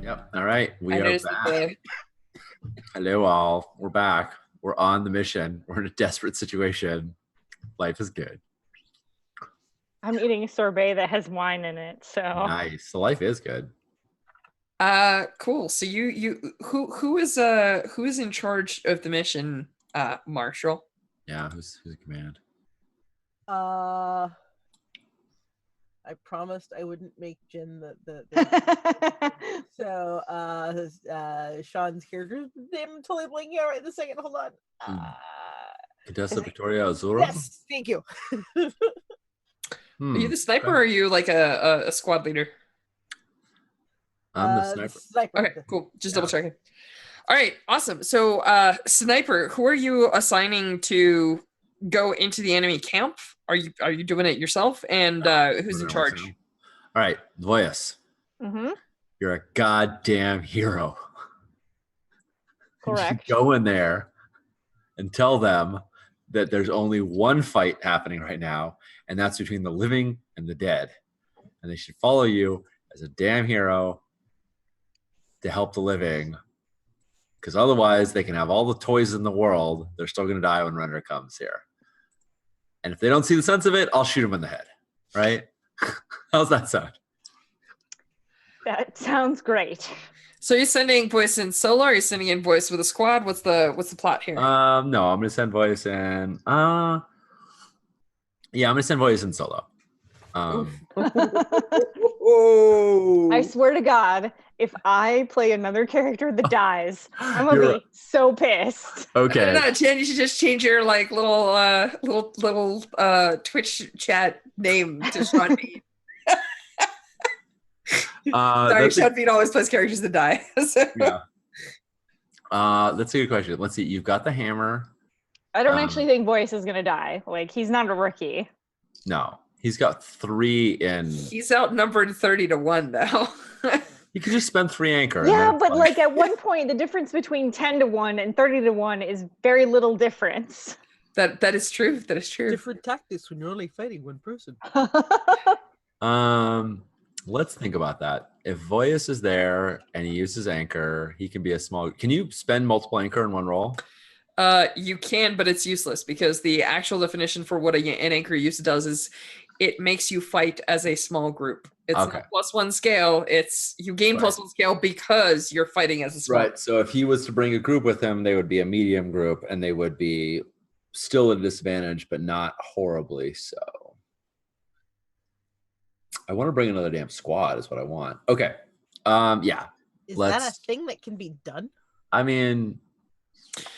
Yep. All right. We I are noticed back. that Hello, all. We're back. We're on the mission. We're in a desperate situation. Life is good. I'm eating a sorbet that has wine in it, so Nice. So life is good. cool. So who is in charge of the mission, Marshall? Yeah. Who's in command? I promised I wouldn't make Jen the so Sean's character name I'm totally blanking out right this second. Hold on. Contessa Victoria Azura? Yes, thank you. Are you the sniper or are you like a squad leader? I'm the sniper. Okay, cool. Just double checking. All right, awesome. So sniper, who are you assigning to go into the enemy camp? Are you doing it yourself? And who's in charge? All right, Voyas. Mm-hmm. You're a goddamn hero. Correct. You go in there and tell them that there's only one fight happening right now, and that's between the living and the dead. And they should follow you as a damn hero to help the living, because otherwise they can have all the toys in the world. They're still going to die when Render comes here. And if they don't see the sense of it, I'll shoot them in the head. Right? How's that sound? That sounds great. So you're sending Voice in solo, or are you sending in Voice with a squad? What's the plot here? No, I'm gonna send Voice in. I'm gonna send Voice in solo. Oh. I swear to God, if I play another character that dies, I'm gonna be so pissed. Okay. No, Jen, you should just change your like little Twitch chat name to Sean Bean. Sorry, Sean Bean always plays characters that die. So. Yeah. That's a good question. Let's see. You've got the hammer. I don't actually think Voice is gonna die. Like, he's not a rookie. No, he's got 3 in. He's outnumbered 30-1 now. You could just spend 3 anchor. Yeah, but like at one point, the difference between 10-1 and 30-1 is very little difference. That is true. That is true. Different tactics when you're only fighting one person. Let's think about that. If Voyas is there and he uses anchor, he can be a small. Can you spend multiple anchor in one roll? You can, but it's useless because the actual definition for what an anchor use does is it makes you fight as a small group. It's not +1 scale. It's you gain +1 scale because you're fighting as a small group. So if he was to bring a group with him, they would be a medium group and they would be still at a disadvantage, but not horribly so. I want to bring another damn squad is what I want. Okay. Yeah. Is that a thing that can be done? I mean,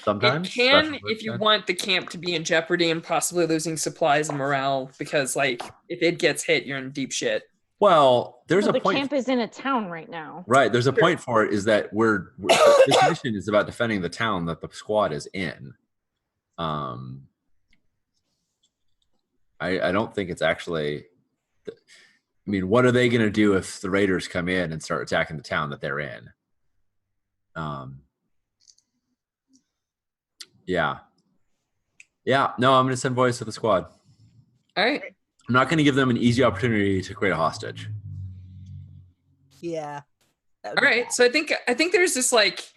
sometimes. It can if you want the camp to be in jeopardy and possibly losing supplies and morale, because like if it gets hit, you're in deep shit. Well, there's a the point. The camp is in a town right now. Right. There's a point for it is that this mission is about defending the town that the squad is in. I don't think it's actually. I mean, what are they going to do if the raiders come in and start attacking the town that they're in? Yeah. No, I'm going to send Voice to the squad. All right. I'm not going to give them an easy opportunity to create a hostage. Yeah. All right. So I think there's this like,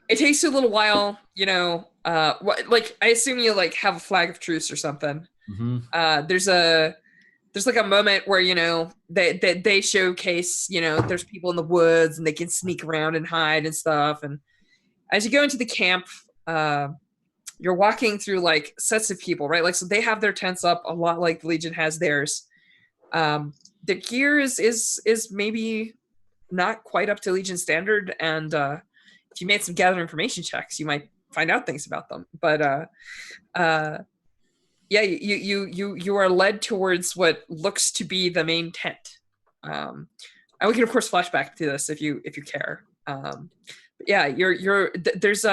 it takes you a little while, you know. Like I assume you like have a flag of truce or something. Mm-hmm. There's like a moment where, you know, they showcase, you know, there's people in the woods and they can sneak around and hide and stuff. And as you go into the camp, you're walking through like sets of people, right? Like, so they have their tents up a lot like the Legion has theirs. The gear is maybe not quite up to Legion standard. And if you made some gather information checks, you might find out things about them. But yeah, you are led towards what looks to be the main tent. And we can of course flash back to this if you care. But yeah, there's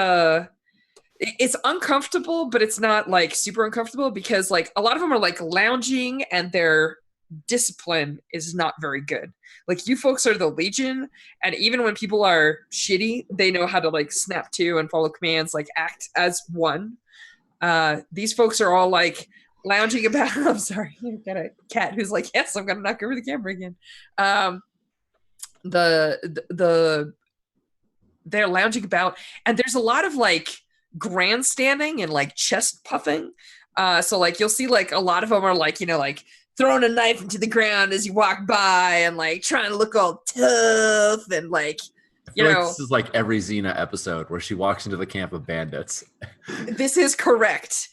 it's uncomfortable, but it's not like super uncomfortable because like a lot of them are like lounging and their discipline is not very good. Like you folks are the Legion, and even when people are shitty, they know how to like snap to and follow commands, like act as one. These folks are all like lounging about. I'm sorry, you got a cat who's like, yes, I'm gonna knock over the camera again. The they're lounging about, and there's a lot of like grandstanding and like chest puffing. So like you'll see like a lot of them are like, you know, like throwing a knife into the ground as you walk by and like trying to look all tough and like, I you feel like know, this is like every Xena episode where she walks into the camp of bandits. this is correct.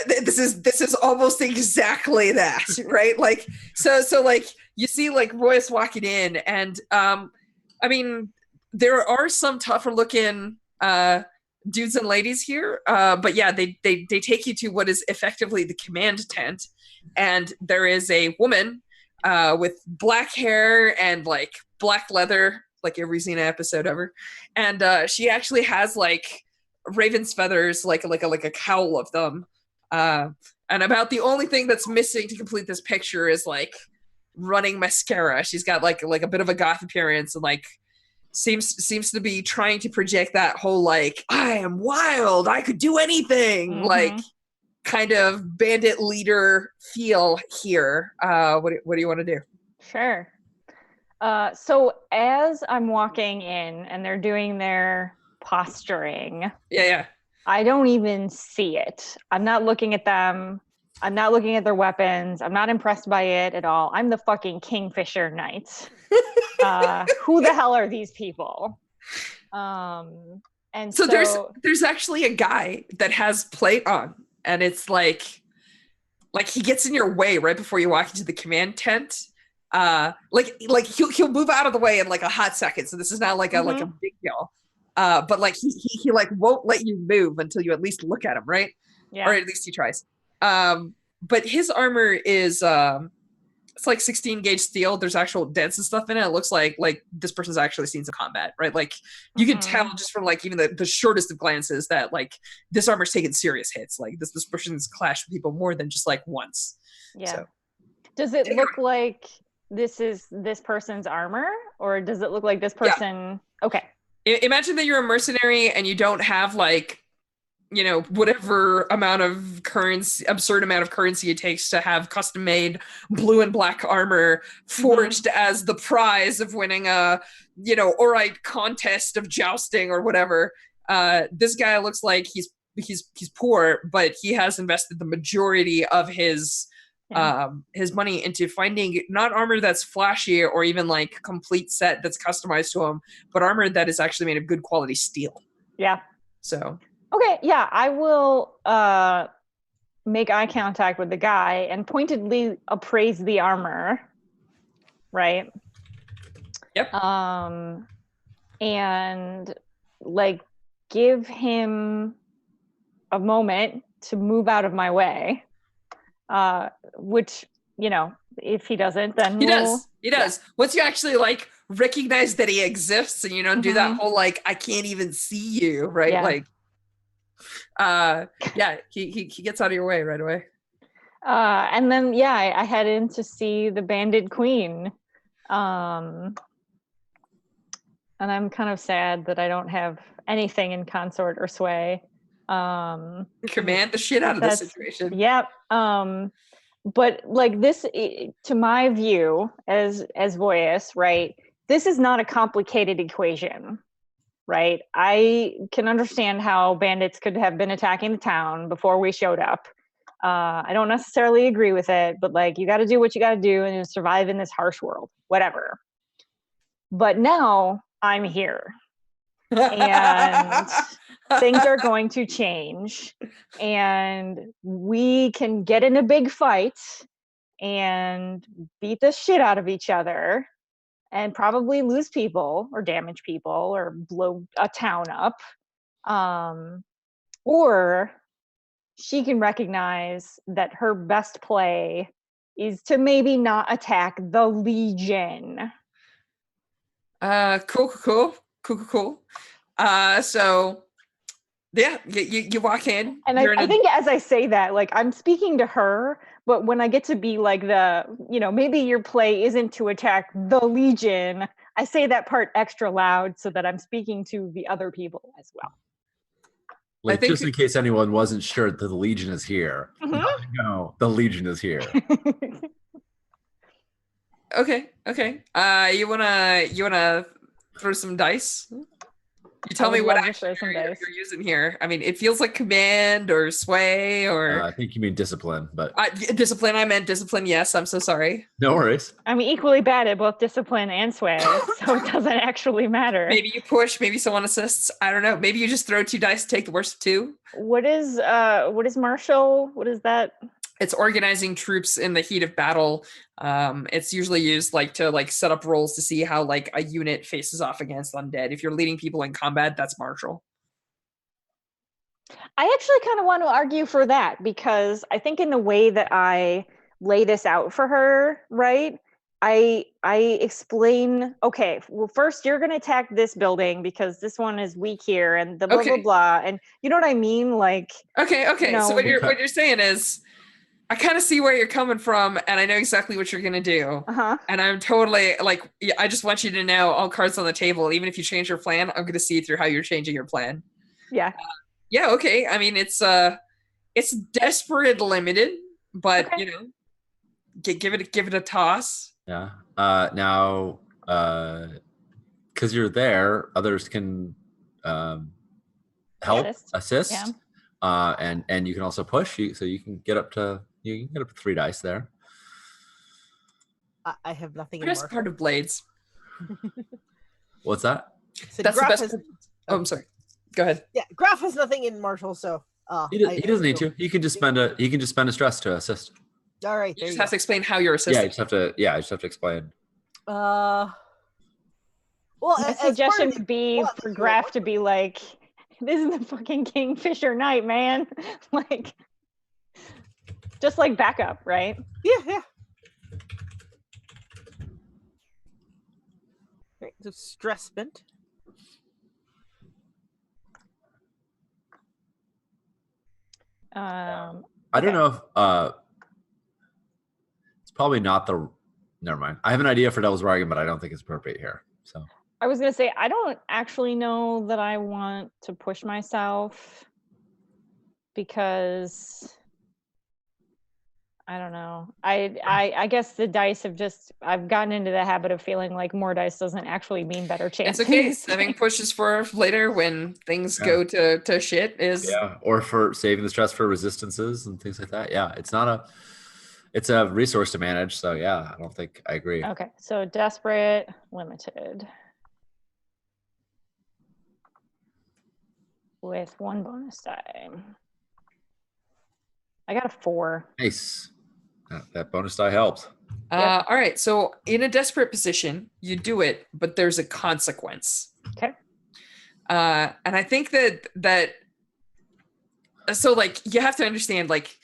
This is almost exactly that, right? Like, so like you see like Royce walking in, and I mean, there are some tougher looking dudes and ladies here, but yeah, they take you to what is effectively the command tent, and there is a woman with black hair and like black leather, like every Xena episode ever, and she actually has like raven's feathers, like a cowl of them, and about the only thing that's missing to complete this picture is like running mascara. She's got like a bit of a goth appearance, and like seems to be trying to project that whole like I am wild, I could do anything, like kind of bandit leader feel here. What do you want to do? Sure. So as I'm walking in and they're doing their posturing, Yeah. I don't even see it. I'm not looking at them. I'm not looking at their weapons. I'm not impressed by it at all. I'm the fucking Kingfisher Knight. Who the hell are these people? And so there's actually a guy that has plate on, and it's like he gets in your way right before you walk into the command tent. Like he'll move out of the way in like a hot second. So this is not like a big deal. But like he like won't let you move until you at least look at him, right? Yeah. Or at least he tries. But his armor is it's like 16 gauge steel. There's actual dents and stuff in it. It looks like this person's actually seen some combat, right? Like you can tell just from like even the shortest of glances that like this armor's taken serious hits. Like this person's clashed with people more than just like once. Yeah. So, does it look like this is this person's armor, or does it look like this person? Yeah. Okay. Imagine that you're a mercenary and you don't have like, you know, whatever amount of currency, absurd amount of currency it takes to have custom made blue and black armor forged as the prize of winning a, you know, Orite contest of jousting or whatever. This guy looks like he's poor, but he has invested the majority of his money into finding not armor that's flashy or even like complete set that's customized to him, but armor that is actually made of good quality steel. Yeah. So okay, yeah, I will make eye contact with the guy and pointedly appraise the armor, right? Yep. And like give him a moment to move out of my way. Which, you know, if he doesn't, then he does. Yeah. Once you actually like recognize that he exists and you don't do that whole like I can't even see you, right? Yeah. Like he gets out of your way right away. And then I head in to see the banded queen. And I'm kind of sad that I don't have anything in consort or sway. Command the shit out of this situation. Yep. But like this, to my view as Voyus, right, this is not a complicated equation, right? I can understand how bandits could have been attacking the town before we showed up. I don't necessarily agree with it, but like you got to do what you got to do and survive in this harsh world, whatever. But now I'm here. And things are going to change, and we can get in a big fight and beat the shit out of each other and probably lose people or damage people or blow a town up. Or she can recognize that her best play is to maybe not attack the Legion. Cool. So yeah, you walk in, and I think as I say that, like I'm speaking to her, but when I get to be like the, you know, maybe your play isn't to attack the Legion, I say that part extra loud so that I'm speaking to the other people as well. Like, just in case anyone wasn't sure that the Legion is here. No, the Legion is here. Okay. You wanna throw some dice? You tell I me would what love to action throw some dice. you're using here. I mean, it feels like command or sway or I think you mean discipline, but discipline. I meant discipline. Yes, I'm so sorry. no worries. I'm equally bad at both discipline and sway, so it doesn't actually matter. Maybe you push, maybe someone assists. I don't know. Maybe you just throw 2 dice, take the worst of 2. What is martial? What is that? It's organizing troops in the heat of battle. It's usually used like to like set up rolls to see how like a unit faces off against undead. If you're leading people in combat, that's martial. I actually kind of want to argue for that because I think in the way that I lay this out for her, right? I explain, okay, well, first you're going to attack this building because this one is weak here and the blah, blah, blah. And you know what I mean? Like, okay. you know, So what you're saying is, I kind of see where you're coming from and I know exactly what you're going to do. And I'm totally like, I just want you to know all cards on the table. Even if you change your plan, I'm going to see through how you're changing your plan. Yeah. Yeah. Okay. I mean, it's desperate limited, but Okay. you know, give it a toss. Yeah. Now, because you're there, others can help, assist. Yeah. And you can also push. So you can get up to 3 dice there. I have nothing in Best martial. part of blades. What's that? So That's the Graf best. has- Oh, I'm sorry. Go ahead. Yeah, Graf has nothing in martial, so He doesn't need to. He can just spend a stress to assist. All right, You there just you have to explain how you're Yeah, assisting. I just have to explain. Well, My suggestion would be plot, for if you Graf want. to be like, this is the fucking Kingfisher night, man. Like, just like backup, right? Yeah. Right, so stress spent. I Okay. don't know if it's probably not the. Never mind. I have an idea for Devil's Bargain, but I don't think it's appropriate here. So I was gonna say I don't actually know that I want to push myself because I don't know. I guess the dice have just I've gotten into the habit of feeling like more dice doesn't actually mean better chances. It's okay. Saving pushes for later when things go to shit is or for saving the stress for resistances and things like that. Yeah, it's a resource to manage. So yeah, I don't think I agree. Okay, so desperate, limited. With 1 bonus die. I got a 4. Nice. That bonus die helped. All right. So in a desperate position, you do it, but there's a consequence. Okay. And I think that so like you have to understand like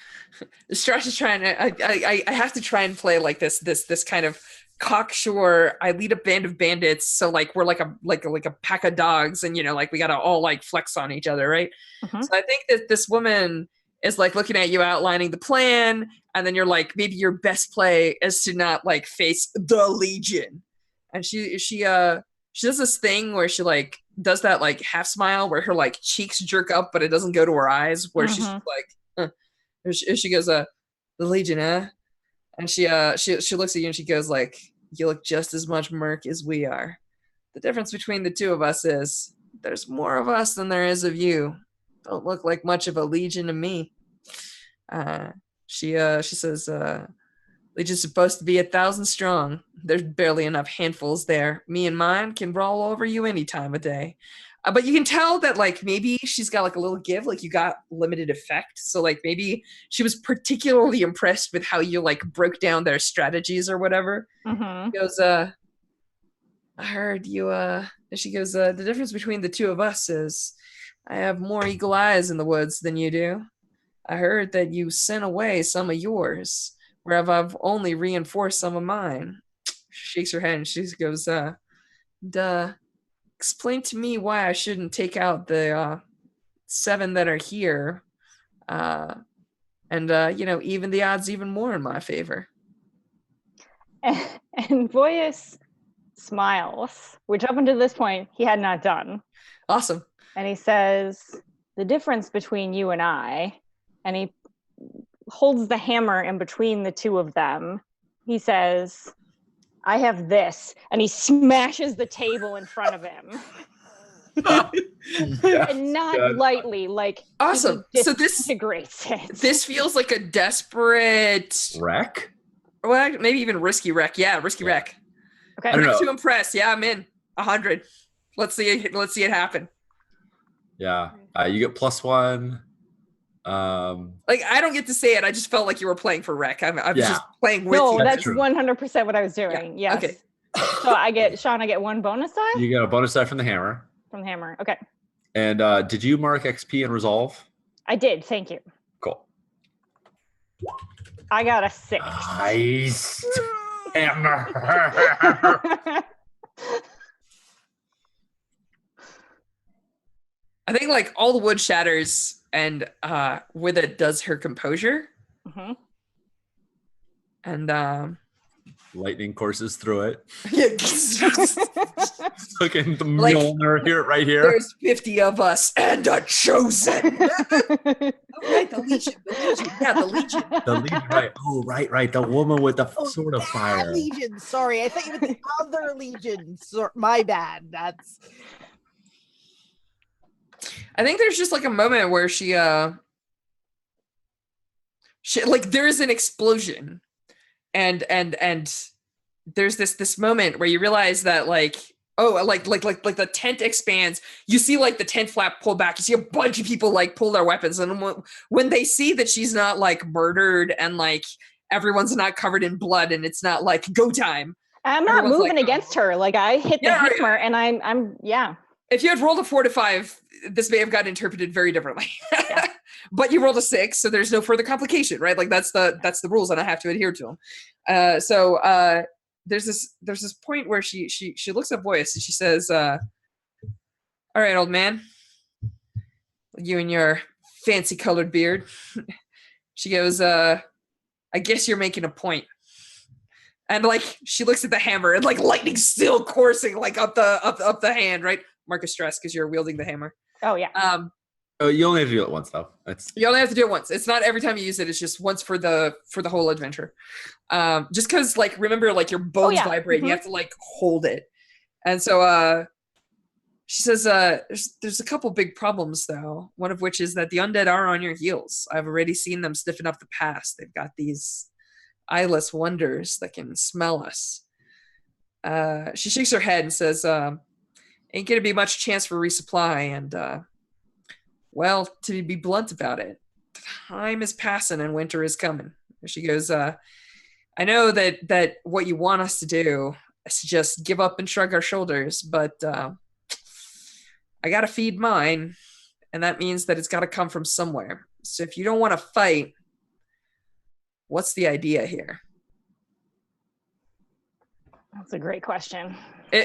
the Strash is trying to I have to try and play like this kind of cocksure. I lead a band of bandits, so like we're like a pack of dogs, and you know, like we gotta all like flex on each other, right? Mhm. So I think that this woman is like looking at you outlining the plan, and then you're like, maybe your best play is to not like face the Legion. And she does this thing where she like does that like half smile where her like cheeks jerk up, but it doesn't go to her eyes, where she's like, she goes, the Legion, huh? And she looks at you and she goes like, you look just as much merc as we are. The difference between the two of us is there's more of us than there is of you. Don't look like much of a Legion to me. She says, Legion's supposed to be 1,000 strong. There's barely enough handfuls there. Me and mine can roll over you any time of day. But you can tell that like maybe she's got like a little give, like you got limited effect. So like maybe she was particularly impressed with how you like broke down their strategies or whatever. Mm-hmm. She goes, I heard you, she goes, the difference between the two of us is I have more eagle eyes in the woods than you do. I heard that you sent away some of yours, whereas I've only reinforced some of mine. She shakes her head and she goes, duh. Explain to me why I shouldn't take out the 7 that are here, and you know, even the odds even more in my favor. And Voyus smiles, which up until this point he had not done. Awesome. And he says, the difference between you and I, and he holds the hammer in between the two of them. He says, I have this, and he smashes the table in front of him. Yes, And not good. lightly, like Awesome. he So this disintegrates it. this feels like a desperate, Wreck? well, maybe even risky wreck. Yeah, risky wreck. Okay. I don't know. To impress. Yeah, I'm in. 100. Let's see it happen. Yeah. You get +1. Like, I don't get to say it. I just felt like you were playing for wreck. I was Yeah. just playing with No, you. that's true. 100% what I was doing. Yeah, Yes. okay. So I get one bonus die You get a bonus die from the hammer. from the hammer. Okay. And did you mark XP and resolve? I did. Thank you. Cool. I got a 6. Nice. Hammer. I think like all the wood shatters, and with it does her composure. Mhm. And Lightning courses through it. Fucking the Like, Mjolnir here, right here. there's 50 of us and a chosen. Right, the Legion. Yeah, the Legion. The Legion, right? Oh, right. The woman with the sword of that fire. Legion. Sorry, I thought you meant the other Legion. My bad. That's I think there's just like a moment where she like there's an explosion, and there's this moment where you realize that like, oh, like the tent expands. You see like the tent flap pull back. You see a bunch of people like pull their weapons, and when they see that she's not like murdered and like everyone's not covered in blood and it's not like go time. I'm not Everyone's moving like, against her. Like I hit the Yeah, hammer and I'm yeah. If you had rolled a 4 to 5, this may have gotten interpreted very differently. But you rolled a 6, so there's no further complication, right? Like that's the rules, and I have to adhere to them. So there's this point where she looks at Boyce and she says, "All right, old man, you and your fancy colored beard." She goes, "I guess you're making a point." And like she looks at the hammer and like lightning's still coursing like up the hand, right? Mark a stress because you're wielding the hammer. Oh yeah. Oh, you only have to do it once, though. You only have to do it once. It's not every time you use it. It's just once for the whole adventure. Just because, like, remember, like your bones vibrate. And you have to like hold it. And so she says, "There's a couple big problems though. One of which is that the undead are on your heels. I've already seen them sniffing up the past. They've got these eyeless wonders that can smell us." She shakes her head and says, "Ain't gonna be much chance for resupply, and well, to be blunt about it, time is passing and winter is coming." She goes, "I know that what you want us to do is to just give up and shrug our shoulders, but I gotta feed mine, and that means that it's gotta come from somewhere. So if you don't want to fight, what's the idea here?" That's a great question.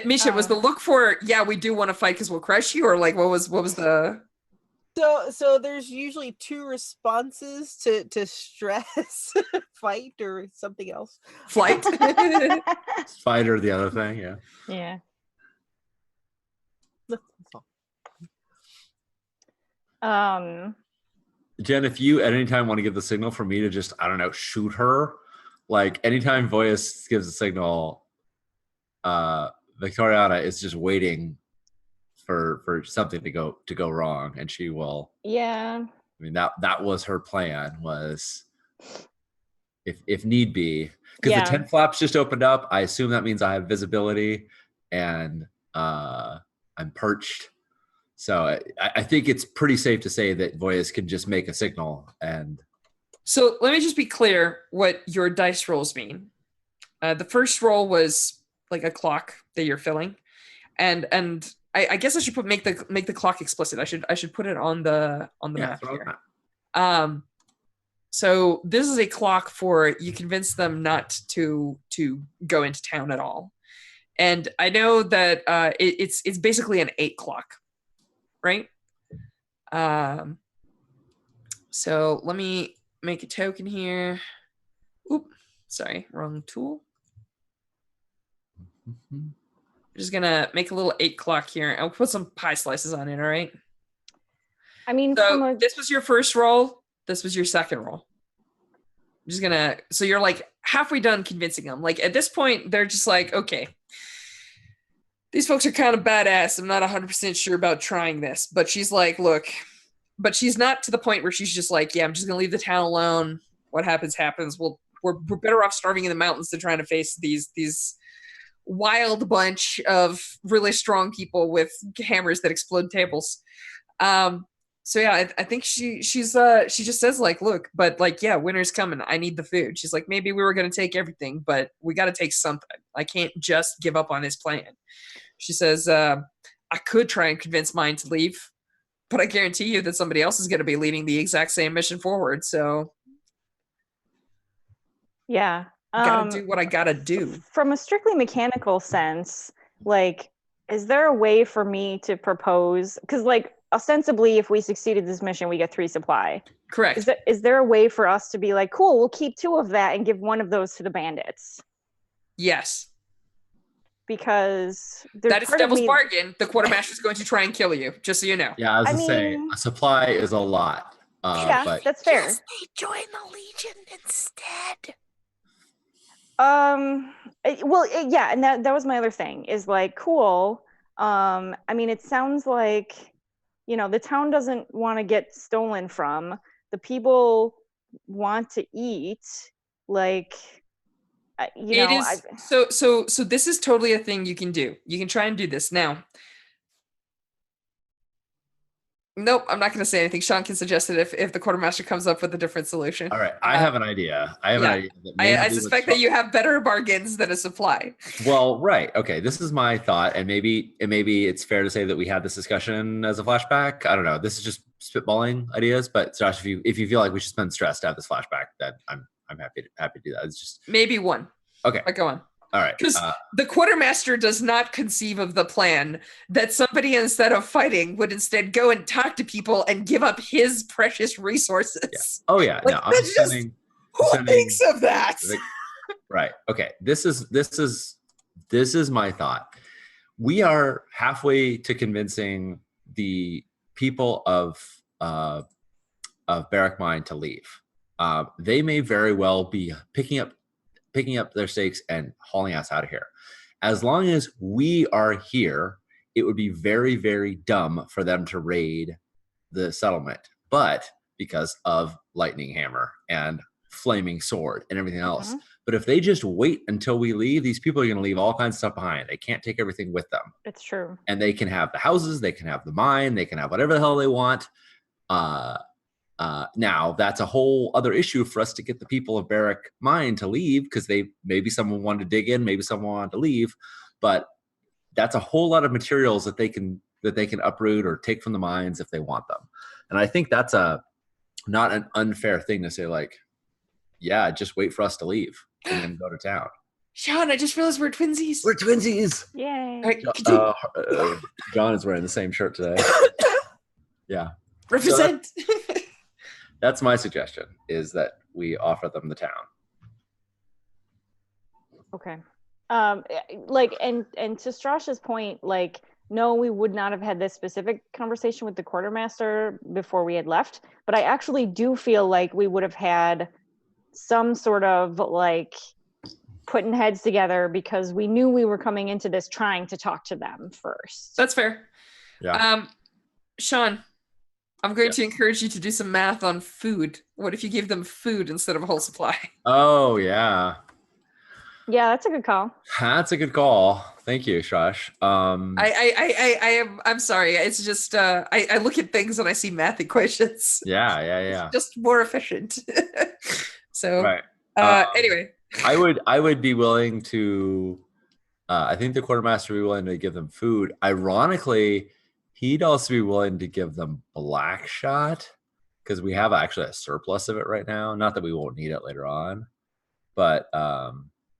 Misha, was the look for, yeah, we do want to fight because we'll crush you, or like what was the... So there's usually 2 responses to stress, fight or something else. Flight? Fight or the other thing, yeah. Yeah. Jen, if you at any time want to give the signal for me to just, I don't know, shoot her, like anytime Voyas gives a signal, Victoriana is just waiting for something to go wrong, and she will. Yeah. I mean, that was her plan, was if need be, because the tent flaps just opened up. I assume that means I have visibility, and I'm perched. So I think it's pretty safe to say that Voyas can just make a signal. And so let me just be clear what your dice rolls mean. The first roll was like a clock that you're filling, and I guess I should make the clock explicit. I should put it on the map here. So this is a clock for you convince them not to go into town at all, and I know that it's basically an 8 clock, right? So let me make a token here. Oop, sorry, wrong tool. I'm just gonna make a little 8 clock here. I'll put some pie slices on it, all right? I mean, so this was your first roll. This was your second roll. I'm just gonna, so you're like halfway done convincing them. Like at this point, they're just like, okay, these folks are kind of badass. I'm not 100% sure about trying this. But she's like, look, but she's not to the point where she's just like, yeah, I'm just going to leave the town alone. What happens, happens. We're better off starving in the mountains than trying to face these wild bunch of really strong people with hammers that explode tables. So yeah, I think she just says like, look, but like, yeah, winter's coming. I need the food. She's like, maybe we were going to take everything, but we got to take something. I can't just give up on this plan. She says, I could try and convince mine to leave, but I guarantee you that somebody else is going to be leading the exact same mission forward. So Yeah. gotta do what I gotta do. From a strictly mechanical sense, like, is there a way for me to propose? Because, like, ostensibly, if we succeeded this mission, we get 3 supply. Correct. Is there a way for us to be like, cool, we'll keep 2 of that and give 1 of those to the bandits? Yes. Because that is devil's bargain. The quartermaster is going to try and kill you, just so you know. Yeah, I was going to say, a supply is a lot. Yeah, but that's fair. Yes, they join the Legion instead. Yeah, and that was my other thing, is like, cool. I mean, it sounds like, the town doesn't want to get stolen from. The people want to eat. Like, so this is totally a thing you can do. You can try and do this now. Nope, I'm not going to say anything. Sean can suggest it if the quartermaster comes up with a different solution. All right, I have an idea. An idea. I suspect that you have better bargains than a supply. Well, right. Okay, this is my thought, and maybe it's fair to say that we had this discussion as a flashback. I don't know. This is just spitballing ideas, but Josh, if you feel like we should spend stress to have this flashback, then I'm happy to do that. It's just maybe 1. Okay, but go on. All right. Because the quartermaster does not conceive of the plan that somebody, instead of fighting, would instead go and talk to people and give up his precious resources. Yeah. Oh yeah. Like, no, I'm sending. Who thinks of that? Right. Okay. This is my thought. We are halfway to convincing the people of Barrack Mine to leave. They may very well be picking up their stakes and hauling us out of here. As long as we are here, it would be very, very dumb for them to raid the settlement. But because of lightning hammer and flaming sword and everything else. Mm-hmm. But if they just wait until we leave, these people are going to leave all kinds of stuff behind. They can't take everything with them. It's true. And they can have the houses, they can have the mine, they can have whatever the hell they want. Now that's a whole other issue for us to get the people of Barrack Mine to leave, because maybe someone wanted to dig in, maybe someone wanted to leave, but that's a whole lot of materials that they can uproot or take from the mines if they want them. And I think that's not an unfair thing to say, like, yeah, just wait for us to leave and then go to town. Sean, I just realized we're twinsies. We're twinsies. Yay. Right, John is wearing the same shirt today. Yeah. Represent. So that's my suggestion, is that we offer them the town. Okay. Like, and to Strash's point, like, no, we would not have had this specific conversation with the quartermaster before we had left, but I actually do feel like we would have had some sort of, like, putting heads together, because we knew we were coming into this trying to talk to them first. That's fair. Yeah. Sean, I'm going to encourage you to do some math on food. What if you give them food instead of a whole supply? Oh, yeah. Yeah, that's a good call. That's a good call. Thank you, Shash. I'm sorry. It's just I look at things and I see math equations. Yeah. It's just more efficient. So right. Anyway. I would be willing to I think the quartermaster would be willing to give them food. Ironically, he'd also be willing to give them black shot, because we have actually a surplus of it right now. Not that we won't need it later on, but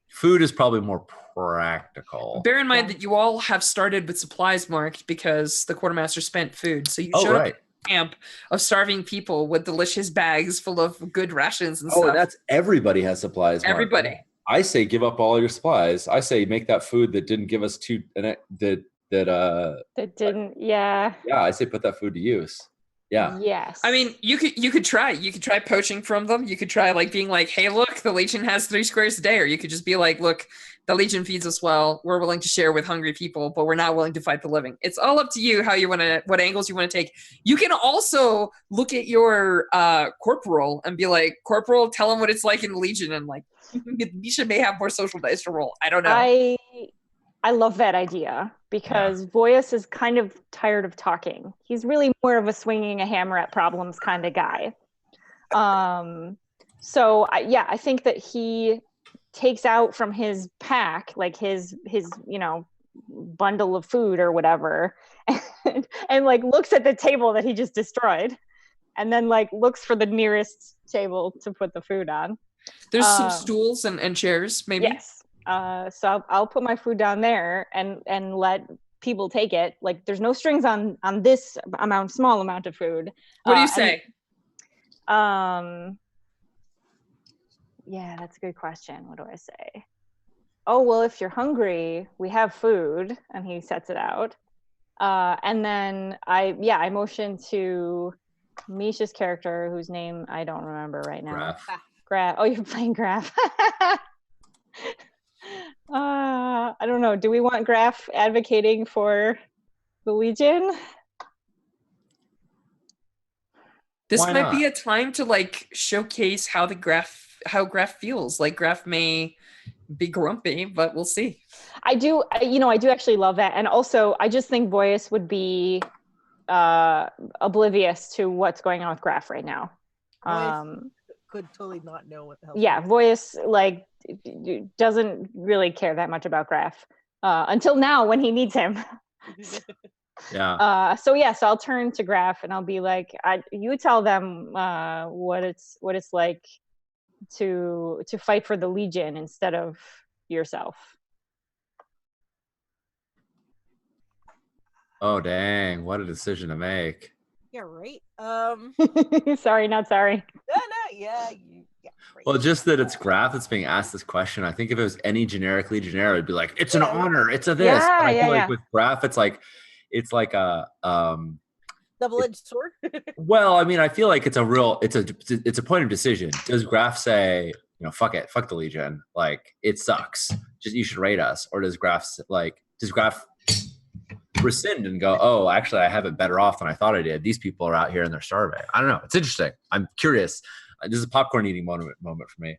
food is probably more practical. Bear in mind that you all have started with supplies marked because the quartermaster spent food. So you showed up at a camp of starving people with delicious bags full of good rations and stuff. Oh, that's everybody has supplies marked. Everybody. I say give up all your supplies. I say make that food that didn't give us that didn't. Yeah. Yeah, I say put that food to use. Yeah. Yes. I mean, you could try poaching from them. You could try like being like, hey, look, the Legion has 3 squares a day, or you could just be like, look, the Legion feeds us well. We're willing to share with hungry people, but we're not willing to fight the living. It's all up to you how you want to, what angles you want to take. You can also look at your corporal and be like, corporal, tell him what it's like in the Legion, and like Misha may have more social dice to roll. I don't know. I love that idea because Voyus is kind of tired of talking. He's really more of a swinging a hammer at problems kind of guy. So I think that he takes out from his pack, like his bundle of food or whatever, and like looks at the table that he just destroyed, and then like looks for the nearest table to put the food on. There's some stools and chairs, maybe. Yes. So I'll put my food down there and let people take it. Like there's no strings on this small amount of food. What do you say? Yeah, that's a good question. What do I say? Oh, well, if you're hungry, we have food. And he sets it out. And then I motion to Misha's character, whose name I don't remember right now. Graph. Oh, you're playing Graph. I don't know. Do we want Graph advocating for the Legion? This Why might not? be a time to like showcase how Graph feels. Like Graph may be grumpy, but we'll see. I do actually love that. And also I just think Voyus would be oblivious to what's going on with Graph right now. Could totally not know what the hell. Yeah, Voyus like doesn't really care that much about Graph until now when he needs him. Yeah. So I'll turn to Graph and I'll be like, you tell them what it's like to fight for the Legion instead of yourself. Oh dang! What a decision to make. Yeah, right. Sorry, not sorry. No, yeah. Right. Well, just that it's Graph that's being asked this question. I think if it was any generic Legionnaire, it'd be like, it's an honor, it's a this. Yeah, but I feel like yeah. with Graph, it's like a double-edged sword. well, I mean, I feel like it's a point of decision. Does Graph say, fuck it, fuck the Legion, like it sucks, just you should raid us, or does Graph rescind and go, oh, actually I have it better off than I thought I did. These people are out here and they're starving. I don't know. It's interesting. I'm curious. This is a popcorn eating moment for me.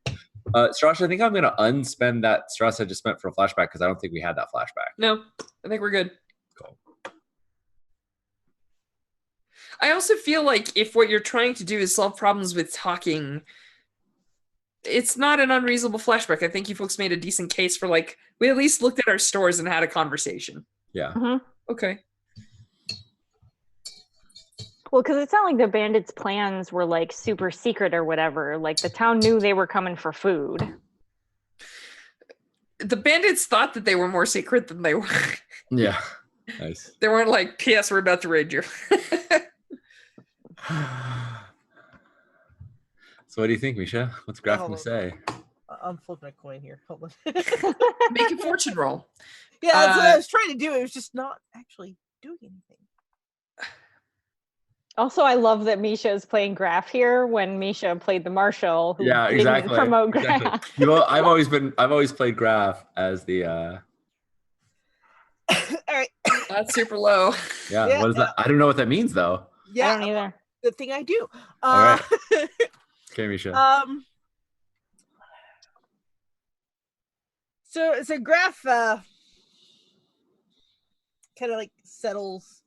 Strash, I think I'm going to unspend that stress I just spent for a flashback because I don't think we had that flashback. No, I think we're good. Cool. I also feel like if what you're trying to do is solve problems with talking, it's not an unreasonable flashback. I think you folks made a decent case for like, we at least looked at our stores and had a conversation. Yeah. Mm-hmm. Okay. Well, because it's not like the bandits' plans were like super secret or whatever. Like the town knew they were coming for food. The bandits thought that they were more secret than they were. Yeah. Nice. They weren't like, P.S. we're about to raid you. So what do you think, Misha? What's Graph going to say? I'm flipping a coin here. Hold on. Make a fortune roll. Yeah, that's what I was trying to do. It was just not actually doing anything. Also, I love that Misha is playing Graph here when Misha played the Marshal. Who Yeah, didn't exactly. promote Graph. Exactly. I've always played Graph as the. All right. That's super low. Yeah. What is that? I don't know what that means though. Yeah, I don't either. The thing I do. All right. Okay, Misha. So Graph kind of like settles,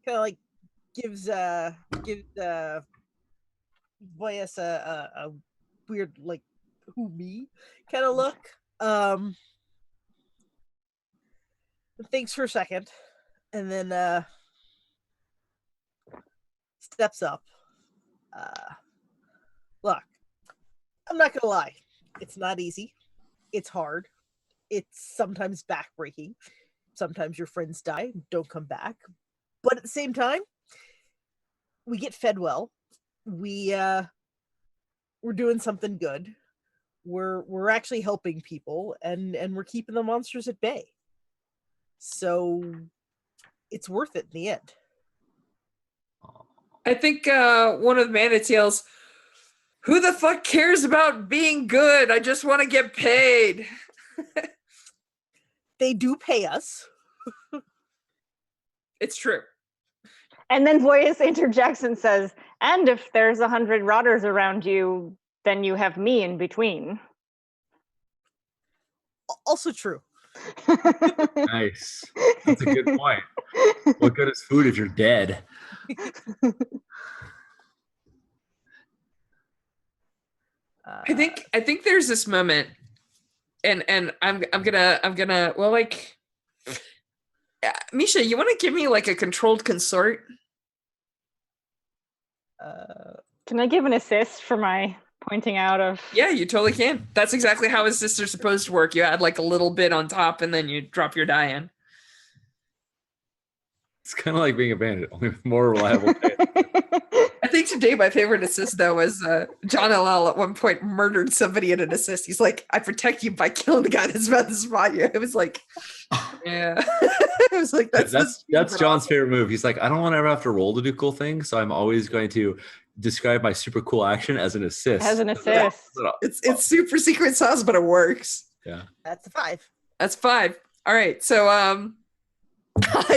kind of like gives Voyus a weird like who me kind of look. Thinks for a second, and then steps up. Look, I'm not gonna lie, it's not easy. It's hard. It's sometimes backbreaking. Sometimes your friends die and don't come back. But at the same time, we get fed well. We're doing something good. We're actually helping people, and we're keeping the monsters at bay. So it's worth it in the end. I think one of the bandits yells, "Who the fuck cares about being good? I just want to get paid." They do pay us. It's true. And then Voyus interjects and says, and if there's 100 rotters around you, then you have me in between. Also true. Nice. That's a good point. What good is food if you're dead? I think there's this moment, and I'm gonna well, like, Misha, you want to give me like a controlled consort? Can I give an assist for my pointing out of? Yeah, you totally can. That's exactly how assists are supposed to work. You add like a little bit on top, and then you drop your die in. It's kind of like being a bandit, only with more reliable pay. I think today my favorite assist though was John LL at one point murdered somebody in an assist. He's like, "I protect you by killing the guy that's about to spot you." It was like, yeah, it was like that's John's favorite move. He's like, I don't want to ever have to roll to do cool things, so I'm always going to describe my super cool action as an assist. As an assist. It's super secret sauce, but it works. Yeah, That's a 5. That's 5. All right, so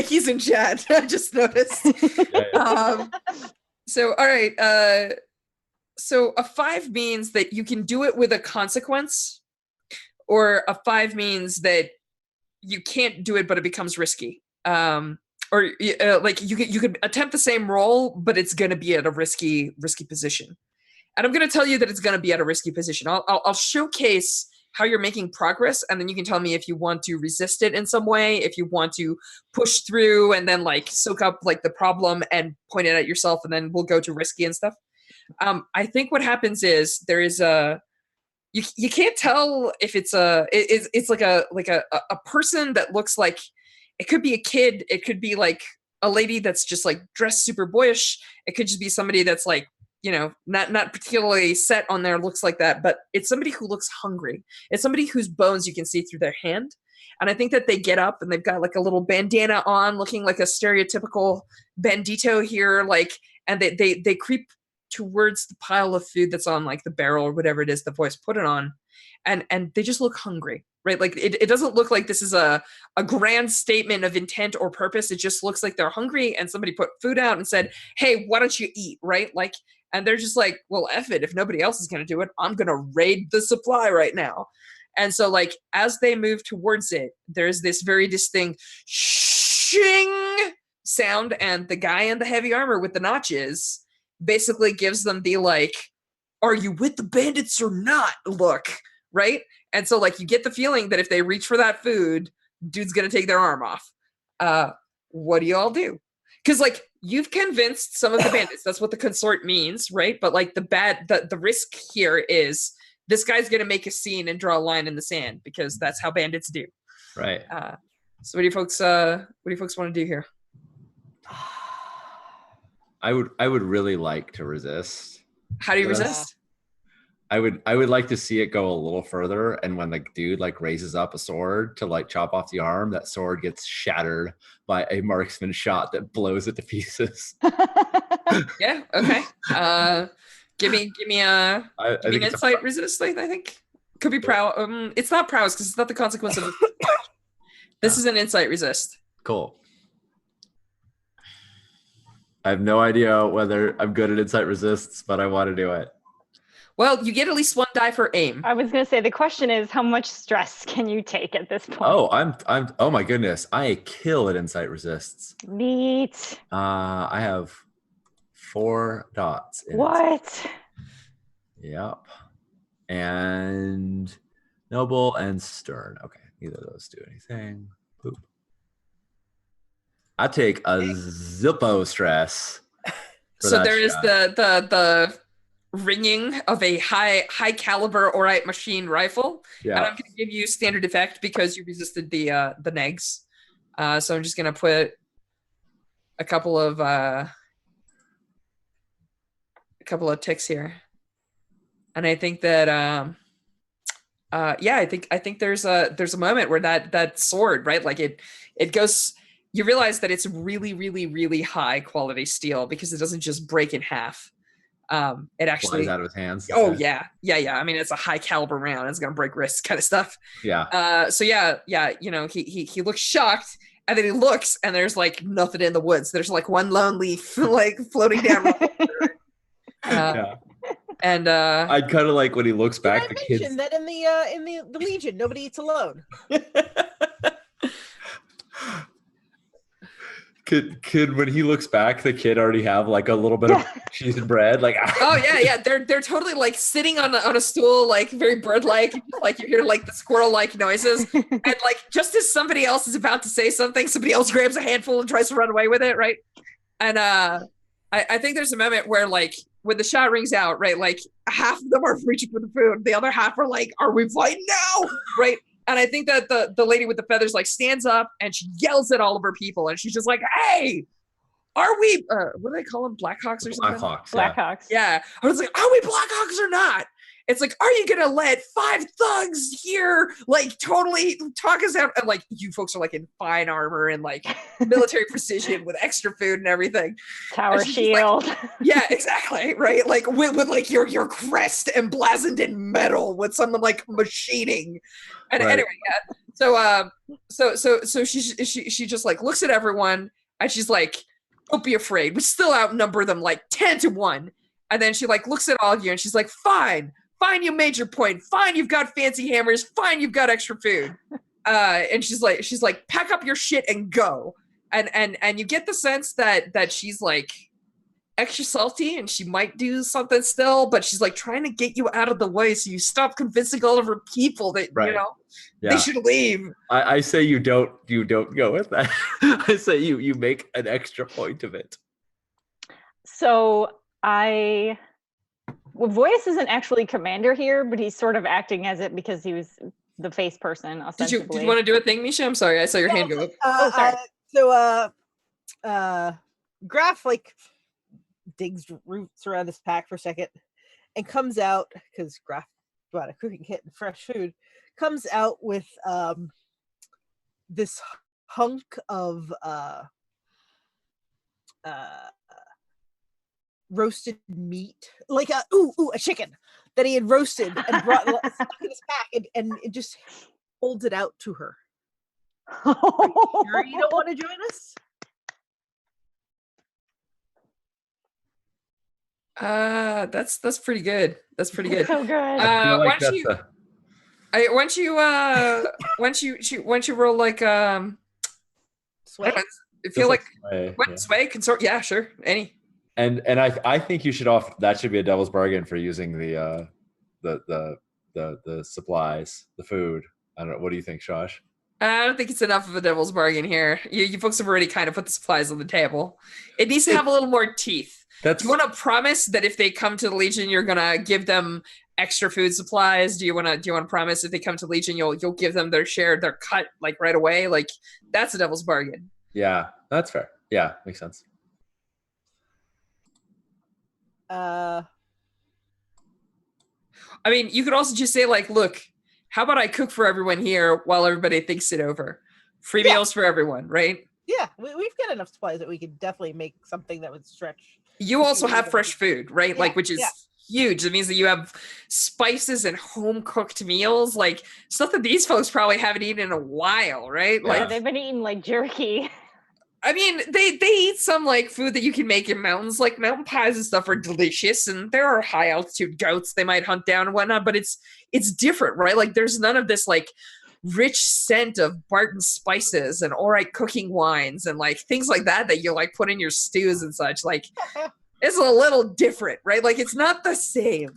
he's in chat. I just noticed. yeah. So all right, so a 5 means that you can do it with a consequence, or a 5 means that you can't do it, but it becomes risky. Or like you could attempt the same roll, but it's going to be at a risky position. And I'm going to tell you that it's going to be at a risky position. I'll showcase how you're making progress, and then you can tell me if you want to resist it in some way, if you want to push through and then like soak up like the problem and point it at yourself, and then we'll go to risky and stuff. I think what happens is there is you can't tell if it's like a person that looks like, it could be a kid, it could be like a lady that's just like dressed super boyish, it could just be somebody that's like, you know, not particularly set on their looks like that, but it's somebody who looks hungry. It's somebody whose bones you can see through their hand. And I think that they get up and they've got like a little bandana on, looking like a stereotypical bandito here, like, and they creep towards the pile of food that's on like the barrel or whatever it is the voice put it on, and they just look hungry, right? Like it doesn't look like this is a grand statement of intent or purpose. It just looks like they're hungry and somebody put food out and said, hey, why don't you eat, right? Like, and they're just like, well, F it, if nobody else is going to do it, I'm going to raid the supply right now. And so like as they move towards it, there's this very distinct shing sound, and the guy in the heavy armor with the notches basically gives them the like, are you with the bandits or not look, right? And so like you get the feeling that if they reach for that food, dude's gonna take their arm off. What do y'all do? Because like you've convinced some of the bandits, that's what the consort means, right? But like the risk here is this guy's gonna make a scene and draw a line in the sand, because that's how bandits do. Right. So what do you folks want to do here? I would really like to resist. How do you resist? I would like to see it go a little further, and when the dude like raises up a sword to like chop off the arm, that sword gets shattered by a marksman shot that blows it to pieces. Yeah. Okay. Give me an insight resist. I think could be prowess. It's not prowess because it's not the consequence of. This is an insight resist. Cool. I have no idea whether I'm good at insight resists, but I want to do it. Well, you get at least 1 die for aim. I was going to say, the question is, how much stress can you take at this point? Oh, I'm oh my goodness. I kill at insight resists. Neat. I have 4 dots. What? Yep. And noble and stern. Okay. Neither of those do anything. Boop. I take a Zippo stress. So there is the ringing of a high caliber Orite machine rifle. Yeah. And I'm going to give you standard effect because you resisted the negs. So I'm just going to put a couple of ticks here. And I think that I think there's a moment where that sword, right? Like it goes, you realize that it's really, really, really high quality steel because it doesn't just break in half. It actually Flies out of his hands. Oh yeah. I mean, it's a high caliber round. It's gonna break wrists, kind of stuff. Yeah. So yeah. You know, he looks shocked, and then he looks, and there's like nothing in the woods. There's like one lone leaf like floating down. Yeah. And I'd kind of like when he looks back. I The mentioned kids. that in the Legion, nobody eats alone. Kid, when he looks back, the kid already have like a little bit of cheese and bread. Like, oh yeah, they're totally like sitting on a stool, like very bird-like, like you hear like the squirrel-like noises, and like just as somebody else is about to say something, somebody else grabs a handful and tries to run away with it, right? And I think there's a moment where like when the shot rings out, right, like half of them are reaching for the food, the other half are like, "Are we fighting now?" Right? And I think that the lady with the feathers like stands up and she yells at all of her people, and she's just like, "Hey, are we what do they call them, Blackhawks or something?" Blackhawks. Blackhawks. Yeah. I was like, are we Blackhawks or not? It's like, are you gonna let 5 thugs here like totally talk us out? And like, you folks are like in fine armor and like military precision with extra food and everything. Tower And she's like, shield. yeah, exactly. Right. Like with like your crest emblazoned in metal with someone like machining. And Right. anyway, yeah. So she just like looks at everyone and she's like, don't be afraid. We still outnumber them like 10-1. And then she like looks at all of you and she's like, fine, you made your point. Fine, you've got fancy hammers. Fine, you've got extra food. And she's like, pack up your shit and go. And you get the sense that she's like extra salty and she might do something still, but she's like trying to get you out of the way so you stop convincing all of her people that Right. you know Yeah. they should leave. I say you don't go with that. I say you make an extra point of it. So Voice isn't actually commander here, but he's sort of acting as it because he was the face person, ostensibly. Did you want to do a thing, Misha? I'm sorry, I saw your hand go up. Sorry. Graf like digs roots around his pack for a second and comes out, because Graf brought a cooking kit and fresh food, comes out with this hunk of roasted meat, like a chicken that he had roasted and brought stuck in his pack, and it just holds it out to her. Sure you don't want to join us? That's pretty good. That's pretty good. So good. I feel like once you roll like Sway. I feel like sway, what yeah. sway consort, yeah, sure, any. And I think you should that should be a devil's bargain for using the supplies, the food. I don't know. What do you think, Josh? I don't think it's enough of a devil's bargain here. You folks have already kind of put the supplies on the table. It needs to have a little more teeth. That's Do you want to promise that if they come to the Legion, you're gonna give them extra food supplies? Do you want to promise if they come to Legion, you'll give them their share, their cut, like right away? Like that's a devil's bargain. yeah, that's fair. Yeah, makes sense. I mean, you could also just say like, look, how about I cook for everyone here while everybody thinks it over? Free meals for everyone, right? Yeah, we've got enough supplies that we could definitely make something that would stretch. You also have fresh food, right? Yeah, Like, which is huge. It means that you have spices and home cooked meals, like stuff that these folks probably haven't eaten in a while, right? Yeah. Like, Yeah, they've been eating like jerky. I mean, they eat some like food that you can make in mountains, like mountain pies and stuff are delicious, and there are high altitude goats they might hunt down and whatnot, but it's different, right? Like there's none of this like rich scent of Barton spices and all right cooking wines and like things like that you like put in your stews and such. Like it's a little different, right? Like it's not the same.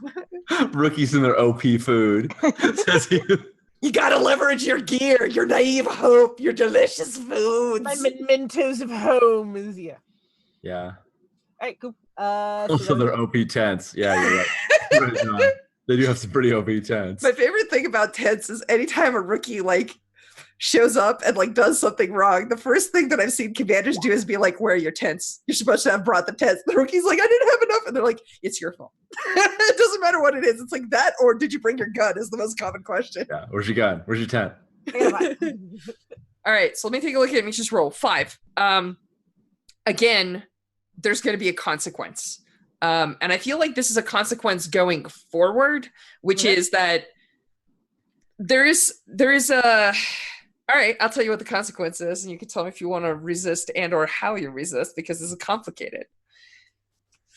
Rookies in their OP food. Says he. You gotta leverage your gear, your naive hope, your delicious foods. My Mentos of home is Yeah. All right, cool. Also, they're OP tents. Yeah, you're right. Right, John. They do have some pretty OP tents. My favorite thing about tents is anytime a rookie like shows up and like does something wrong, the first thing that I've seen commanders do is be like, where are your tents? You're supposed to have brought the tents. The rookie's like, I didn't have enough. And they're like, it's your fault. It doesn't matter what it is. It's like that, or did you bring your gun is the most common question. Yeah. Where's your gun? Where's your tent? All right, so let me take a look at Misha's roll. 5. Again, there's going to be a consequence. And I feel like this is a consequence going forward, which is that there is a... All right, I'll tell you what the consequence is, and you can tell me if you want to resist and or how you resist, because this is complicated.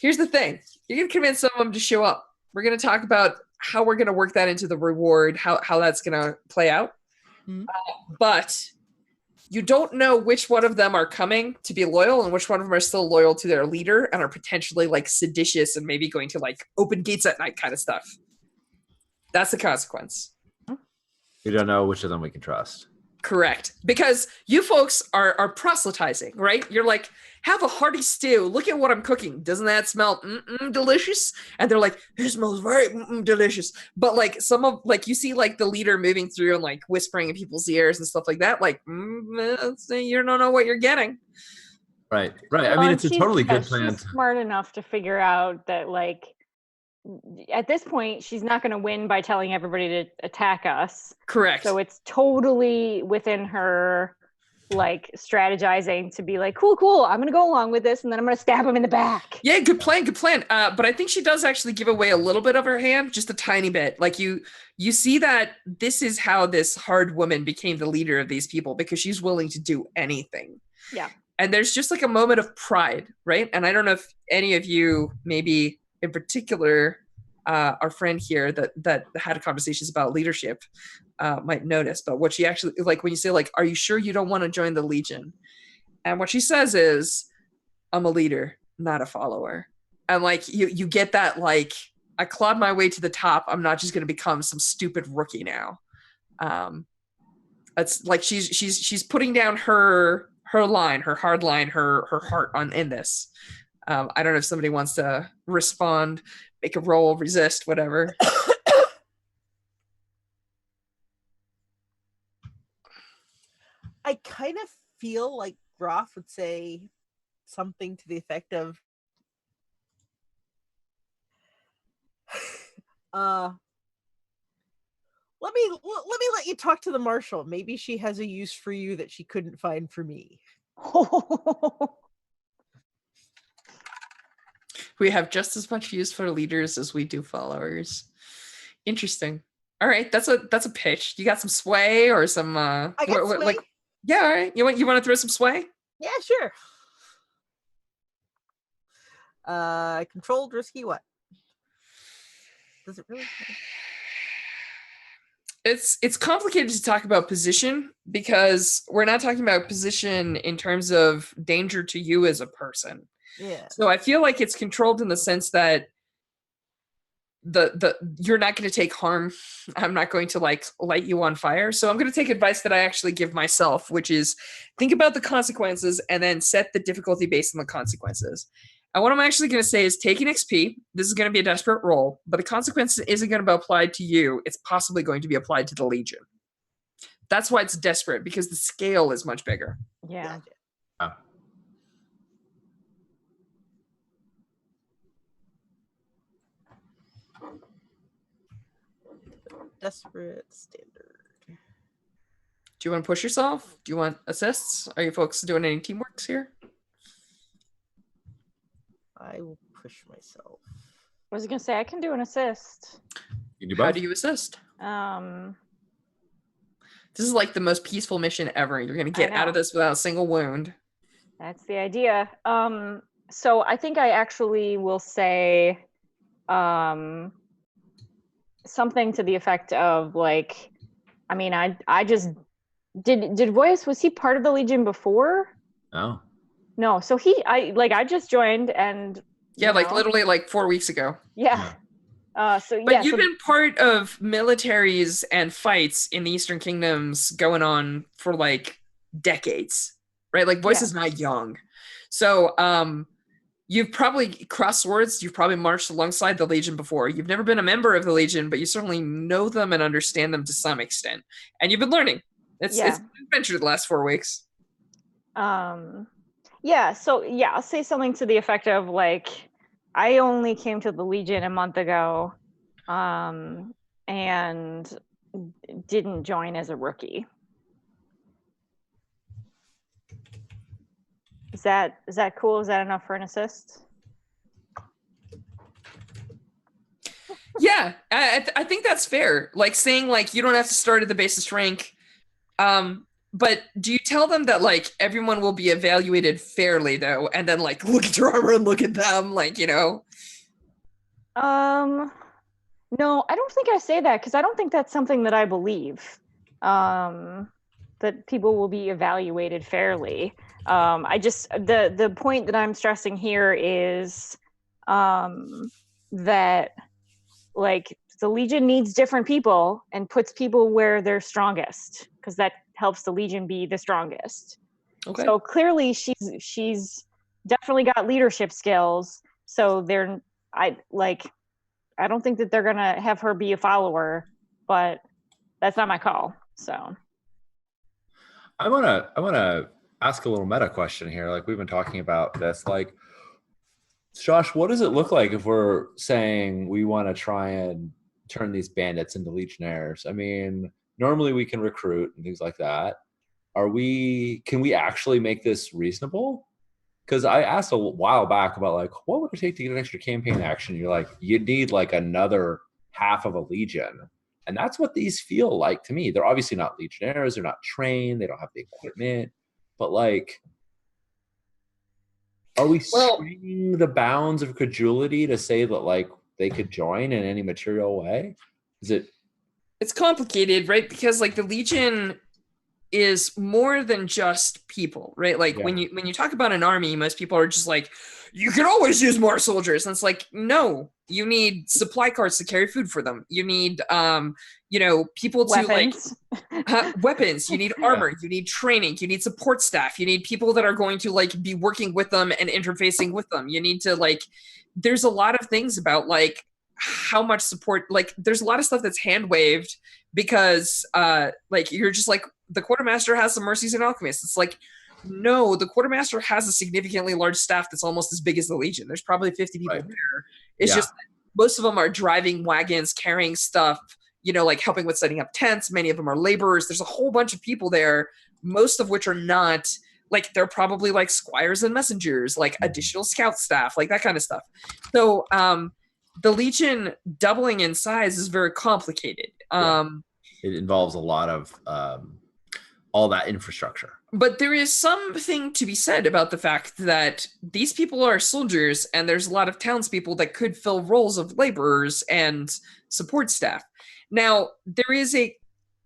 Here's the thing. You're going to convince some of them to show up. We're going to talk about how we're going to work that into the reward, how that's going to play out. Mm-hmm. But you don't know which one of them are coming to be loyal and which one of them are still loyal to their leader and are potentially like seditious and maybe going to like open gates at night kind of stuff. That's the consequence. We don't know which of them we can trust. Correct. Because you folks are proselytizing, right? You're like, have a hearty stew. Look at what I'm cooking. Doesn't that smell delicious? And they're like, it smells very delicious. But like some of, like you see like the leader moving through and like whispering in people's ears and stuff like that. Like, you don't know what you're getting. Right. I mean, it's a totally good plan. She's smart enough to figure out that like, at this point, she's not going to win by telling everybody to attack us. Correct. So it's totally within her, like, strategizing to be like, cool, I'm going to go along with this, and then I'm going to stab him in the back. Yeah, good plan. But I think she does actually give away a little bit of her hand, just a tiny bit. Like, you see that this is how this hard woman became the leader of these people, because she's willing to do anything. Yeah. And there's just, like, a moment of pride, right? And I don't know if any of you maybe... in particular, our friend here that had conversations about leadership might notice, but what she actually, like when you say like, are you sure you don't want to join the Legion? And what she says is, I'm a leader, not a follower. And like, you get that, like, I clawed my way to the top. I'm not just going to become some stupid rookie now. It's like, she's putting down her line, her hard line, her heart in this. I don't know if somebody wants to respond, make a roll, resist, whatever. I kind of feel like Groff would say something to the effect of, let me let you talk to the marshal. Maybe she has a use for you that she couldn't find for me. We have just as much use for leaders as we do followers. Interesting. All right, that's a pitch. You got some sway or some I got sway. Like, yeah, all right. You want to throw some sway? Yeah, sure. Controlled, risky, what? Does it really matter? It's complicated to talk about position because we're not talking about position in terms of danger to you as a person. Yeah. So I feel like it's controlled in the sense that the you're not going to take harm. I'm not going to like light you on fire. So I'm going to take advice that I actually give myself, which is think about the consequences and then set the difficulty based on the consequences. And what I'm actually going to say is take an XP. This is going to be a desperate roll, but the consequence isn't going to be applied to you. It's possibly going to be applied to the Legion. That's why it's desperate, because the scale is much bigger. Yeah. Oh. Desperate standard. Do you want to push yourself? Do you want assists? Are you folks doing any teamworks here? I will push myself. I was gonna say I can do an assist. You do both? How do you assist? This is like the most peaceful mission ever. You're gonna get out of this without a single wound. That's the idea. So I think I actually will say something to the effect of like, I mean, I just did Voyus, was he part of the Legion before? No, so I just joined and like literally like 4 weeks ago. Yeah. But you've been part of militaries and fights in the Eastern Kingdoms going on for like decades, right? Like Voice is not young. So you've probably crossed swords. You've probably marched alongside the Legion before. You've never been a member of the Legion, but you certainly know them and understand them to some extent. And you've been learning. It's been an adventure the last 4 weeks. I'll say something to the effect of like, I only came to the Legion a month ago and didn't join as a rookie. Is that cool? Is that enough for an assist? Yeah, I think that's fair. Like saying like you don't have to start at the basest rank. But do you tell them that like everyone will be evaluated fairly though, and then like look at your armor and look at them, like, you know? No, I don't think I say that because I don't think that's something that I believe. That people will be evaluated fairly. I just the point that I'm stressing here is that like the Legion needs different people and puts people where they're strongest because that helps the Legion be the strongest. Okay. So clearly she's definitely got leadership skills. So I don't think that they're gonna have her be a follower, but that's not my call. So I wanna ask a little meta question here. Like we've been talking about this. Like, Josh, what does it look like if we're saying we want to try and turn these bandits into legionnaires? I mean, normally we can recruit and things like that. Can we actually make this reasonable? Because I asked a while back about like, what would it take to get an extra campaign action? You're like, you'd need like another half of a legion. And that's what these feel like to me. They're obviously not legionnaires. They're not trained. They don't have the equipment. But like, are we stretching the bounds of credulity to say that like they could join in any material way? It's complicated, right? Because like the Legion is more than just people, right? Like when you talk about an army, most people are just like, you can always use more soldiers. And it's like, no, you need supply carts to carry food for them. You need people to weapons. Weapons. You need armor. You need training. You need support staff. You need people that are going to like be working with them and interfacing with them. You need to like, there's a lot of things about like how much support, like there's a lot of stuff that's hand waved because like you're just like, the quartermaster has some mercies and alchemists. It's like, no, the quartermaster has a significantly large staff that's almost as big as the Legion. There's probably 50 people there. It's just most of them are driving wagons, carrying stuff, like helping with setting up tents. Many of them are laborers. There's a whole bunch of people there, most of which are not like, they're probably like squires and messengers, like additional scout staff, like that kind of stuff. So the Legion doubling in size is very complicated. It involves a lot of all that infrastructure. But there is something to be said about the fact that these people are soldiers, and there's a lot of townspeople that could fill roles of laborers and support staff. Now, there is a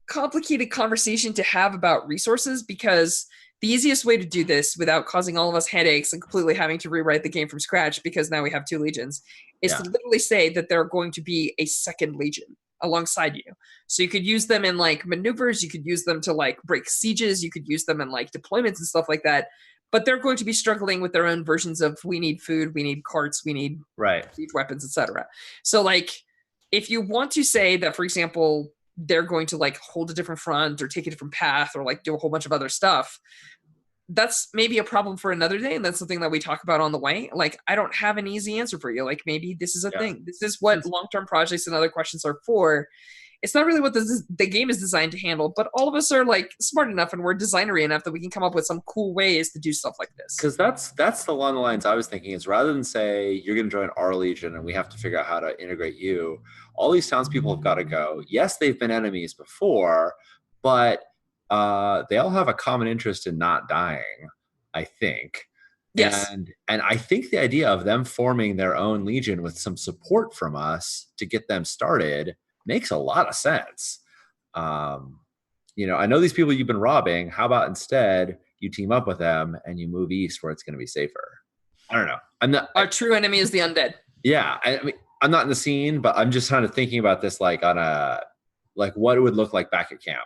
complicated conversation to have about resources, because the easiest way to do this without causing all of us headaches and completely having to rewrite the game from scratch, because now we have 2 legions, is to literally say that there are going to be a second legion alongside you. So you could use them in like maneuvers, you could use them to like break sieges, you could use them in like deployments and stuff like that. But they're going to be struggling with their own versions of, we need food, we need carts, we need weapons, etc. So like, if you want to say that, for example, they're going to like hold a different front or take a different path or like do a whole bunch of other stuff, that's maybe a problem for another day, and that's something that we talk about on the way. Like, I don't have an easy answer for you. Like, maybe this is a thing. This is what long-term projects and other questions are for. It's not really what the game is designed to handle, but all of us are like smart enough and we're designery enough that we can come up with some cool ways to do stuff like this. Because that's along the lines I was thinking, is rather than say you're going to join our legion and we have to figure out how to integrate you, all these townspeople have got to go. Yes, they've been enemies before, but they all have a common interest in not dying, I think. Yes. And I think the idea of them forming their own legion with some support from us to get them started makes a lot of sense. I know these people you've been robbing. How about instead you team up with them and you move east where it's going to be safer? I don't know. Our true enemy is the undead. Yeah. I mean, I'm not in the scene, but I'm just kind of thinking about this like on a, like what it would look like back at camp.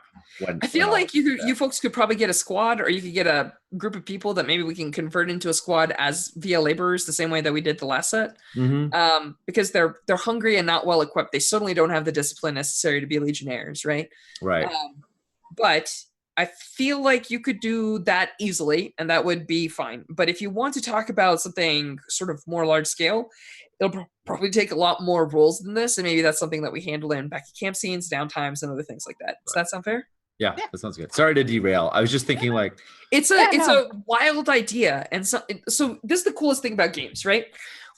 I feel like you folks could probably get a squad, or you could get a group of people that maybe we can convert into a squad as via laborers, the same way that we did the last set. Because they're hungry and not well equipped. They certainly don't have the discipline necessary to be legionnaires, right? Right. But I feel like you could do that easily, and that would be fine. But if you want to talk about something sort of more large scale, it'll probably take a lot more roles than this, and maybe that's something that we handle in back at camp scenes, downtimes, and other things like that. Does that sound fair? Yeah, Yeah. that sounds good. Sorry to derail. I was just thinking like, It's a wild idea, and so this is the coolest thing about games, right?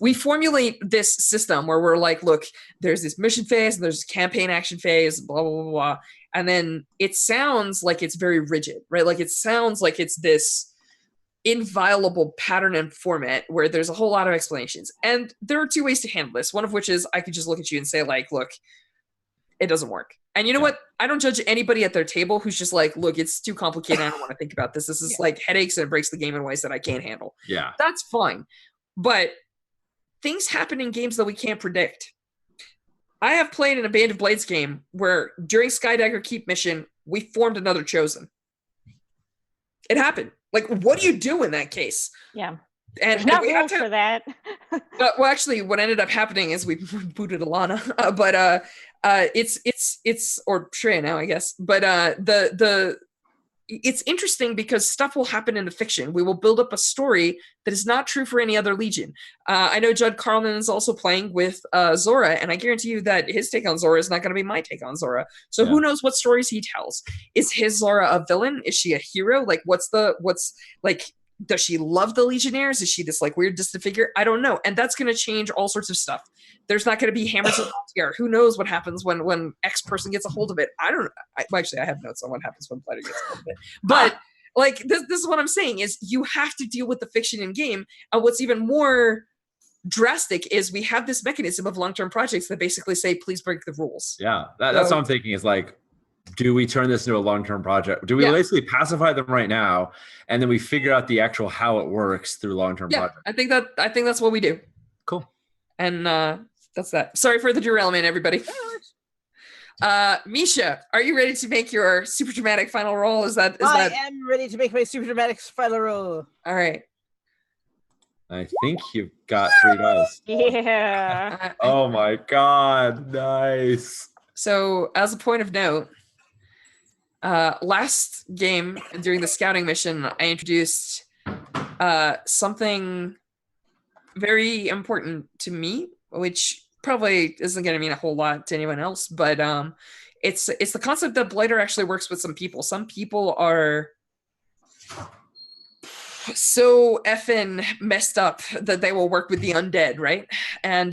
We formulate this system where we're like, look, there's this mission phase, and there's campaign action phase, blah blah blah blah, and then it sounds like it's very rigid, right? Like it sounds like it's this inviolable pattern and format where there's a whole lot of explanations. And there are two ways to handle this. One of which is I could just look at you and say like, look, it doesn't work. And you know what? I don't judge anybody at their table who's just like, look, it's too complicated. I don't want to think about this. This is like headaches and it breaks the game in ways that I can't handle. yeah, That's fine. But things happen in games that we can't predict. I have played in a Band of Blades game where during Skydagger Keep mission, we formed another Chosen. It happened. Like, what do you do in that case? Yeah. And, There's not we had rules to, for that. well, actually, what ended up happening is we booted Alana, it's or Shreya now, I guess. But it's interesting because stuff will happen in the fiction. We will build up a story that is not true for any other Legion. I know Judd Carlin is also playing with Zora, and I guarantee you that his take on Zora is not going to be my take on Zora. So who knows what stories he tells? Is his Zora a villain? Is she a hero? Like, does she love the Legionnaires? Is she this like weird distant figure? I don't know. And that's going to change all sorts of stuff. There's not going to be hammers and here. Who knows what happens when X person gets a hold of it? I don't know. Actually, I have notes on what happens when Blighter gets a hold of it. But like this is what I'm saying is you have to deal with the fiction in game. And what's even more drastic is we have this mechanism of long-term projects that basically say, please break the rules. Yeah, that's what I'm thinking is like, do we turn this into a long-term project? Do we basically pacify them right now, and then we figure out the actual how it works through long-term project? I think that's what we do. Cool. And that's that. Sorry for the derailment, everybody. Misha, are you ready to make your super dramatic final roll? I am ready to make my super dramatic final roll. All right. I think you've got 3 dice. Yeah. Oh my god, nice. So, as a point of note, last game during the scouting mission, I introduced something very important to me, which probably isn't going to mean a whole lot to anyone else, but it's the concept that Blighter actually works with some people. Some people are so effing messed up that they will work with the undead, right? And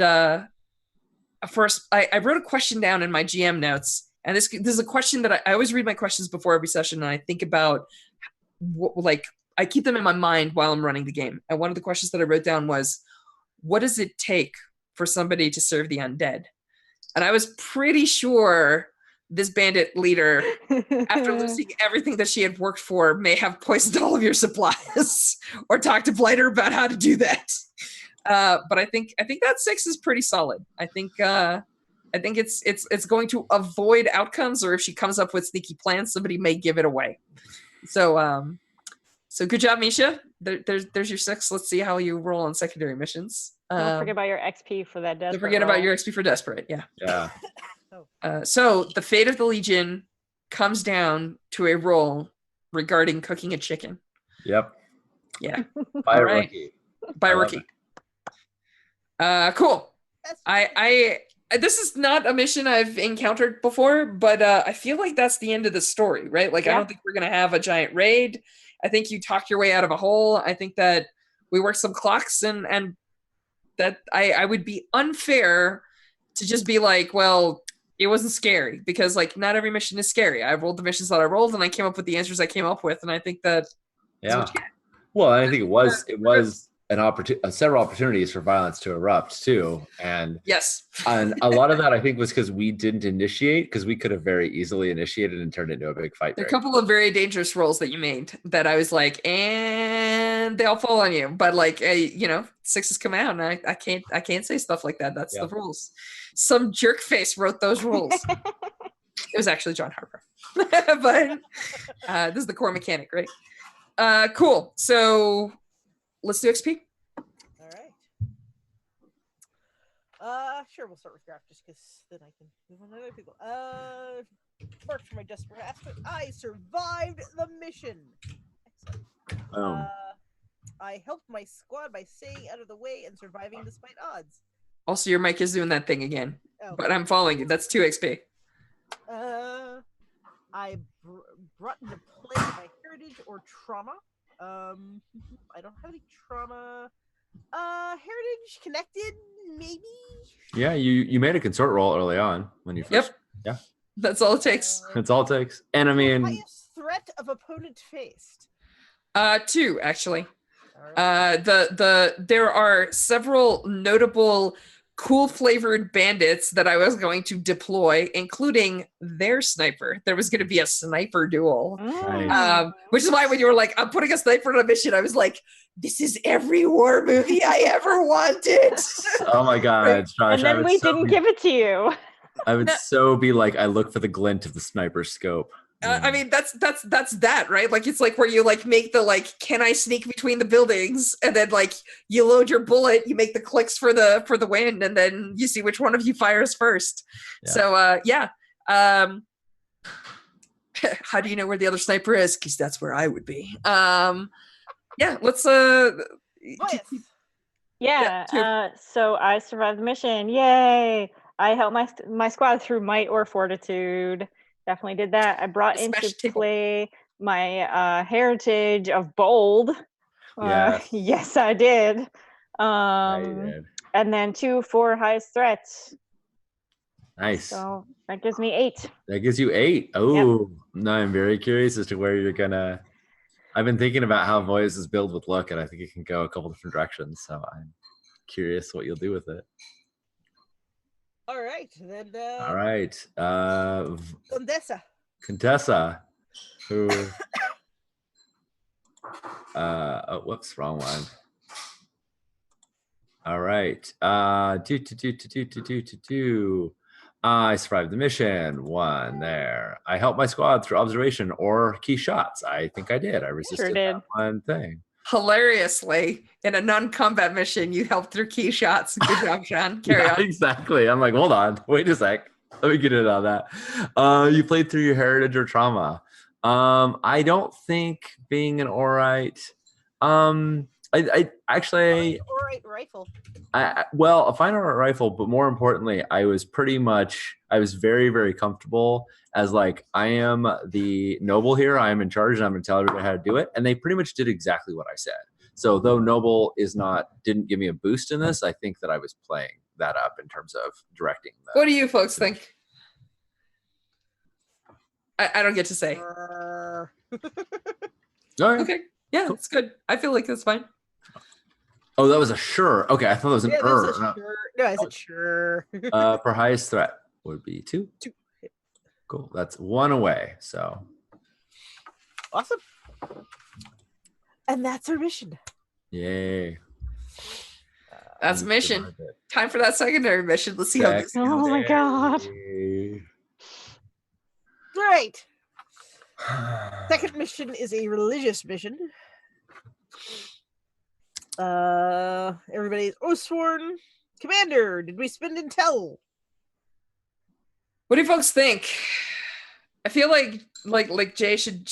first, I wrote a question down in my GM notes. And this is a question that I always read my questions before every session, and I think about, I keep them in my mind while I'm running the game. And one of the questions that I wrote down was, what does it take for somebody to serve the undead? And I was pretty sure this bandit leader, after losing everything that she had worked for, may have poisoned all of your supplies or talked to Blighter about how to do that. But I think that 6 is pretty solid. I think it's going to avoid outcomes, or if she comes up with sneaky plans, somebody may give it away. So good job, Misha. There's your 6. Let's see how you roll on secondary missions. Don't forget about your XP for that desperate. Don't forget about your XP for desperate. Yeah. Yeah. So the fate of the Legion comes down to a roll regarding cooking a chicken. Yep. Yeah. By a rookie. By a rookie. Cool. This is not a mission I've encountered before, but I feel like that's the end of the story, right? Like, I don't think we're going to have a giant raid. I think you talked your way out of a hole. I think that we worked some clocks, and that I would be unfair to just be like, well, it wasn't scary, because like not every mission is scary. I rolled the missions that I rolled, and I came up with the answers I came up with, and I think that well, I think it was several opportunities for violence to erupt too, and yes, and a lot of that I think was because we didn't initiate, because we could have very easily initiated and turned it into a big fight. There are a couple of very dangerous rolls that you made that I was like, and they all fall on you. But like, 6s come out, and I can't say stuff like that. That's the rules. Some jerk face wrote those rules. It was actually John Harper, but this is the core mechanic, right? Cool. So let's do XP. All right. Sure, we'll start with Graph just because then I can move on to other people. Marked for my desperate aspect. I survived the mission. Excellent. I helped my squad by staying out of the way and surviving despite odds. Also, your mic is doing that thing again, but I'm following you. That's 2 XP. I brought into play by heritage or trauma. I don't have any trauma. Heritage connected, maybe. Yeah, you made a consort roll early on when you first. Yep. That's all it takes. That's all it takes. And I mean, Highest threat of opponent faced. 2 actually. All right. There are several notable cool flavored bandits that I was going to deploy, including their sniper. There was going to be a sniper duel. Mm. Which is why when you were like, I'm putting a sniper on a mission, I was like, this is every war movie I ever wanted. oh my God, Josh, And then we didn't give it to you. I would so be like, I look for the glint of the sniper scope. I mean, that's that, right? Like, it's like where you like make the like, can I sneak between the buildings? And then like you load your bullet, you make the clicks for the wind, and then you see which one of you fires first. Yeah. So how do you know where the other sniper is? Because that's where I would be. Let's Yeah. So I survived the mission. Yay! I helped my squad through might or fortitude. Definitely did that. I brought into play my heritage of bold. Yes, I did. And then 2 for highest threats. Nice. So that gives me 8. That gives you 8. Oh, no, I'm very curious as to where you're gonna. I've been thinking about how Voice's build would look, and I think it can go a couple different directions. So I'm curious what you'll do with it. All right, then. All right, Contessa, who? Whoops, wrong one. All right. I survived the mission. 1 there. I helped my squad through observation or key shots. I think I did. I resisted that one thing. Hilariously, in a non-combat mission, you helped through key shots. Good job, Sean. Carry on. Exactly. I'm like, hold on. Wait a sec. Let me get it on that. You played through your heritage or trauma. I don't think being an Orite. I actually. Orite rifle. A fine Orite rifle, but more importantly, I was very, very comfortable as like, I am the noble here. I am in charge and I'm going to tell everybody how to do it. And they pretty much did exactly what I said. So though noble didn't give me a boost in this, I think that I was playing that up in terms of directing. What do you folks think? I don't get to say. All right. Okay. Yeah, Cool. It's good. I feel like that's fine. Oh, that was a sure. Okay, I thought it was an Sure. No, I said sure. For highest threat would be 2. 2. Cool. That's 1 away. So Awesome. And that's our mission. yay. That's a mission. Time for that secondary mission. Let's see how this goes. Oh my God. Right. Second mission is a religious mission. Everybody's Oathsworn. Commander, did we spend intel? What do you folks think? I feel like Jay should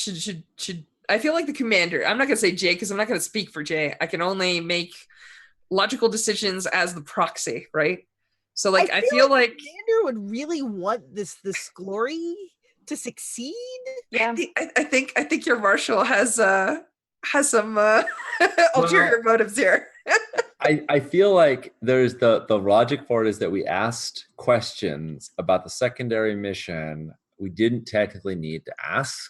I feel like the commander. I'm not gonna say Jay because I'm not gonna speak for Jay. I can only make logical decisions as the proxy, right? So like I feel like commander would really want this glory to succeed. Yeah. I think your marshal has some ulterior motives here. I feel like there's the logic for it is that we asked questions about the secondary mission we didn't technically need to ask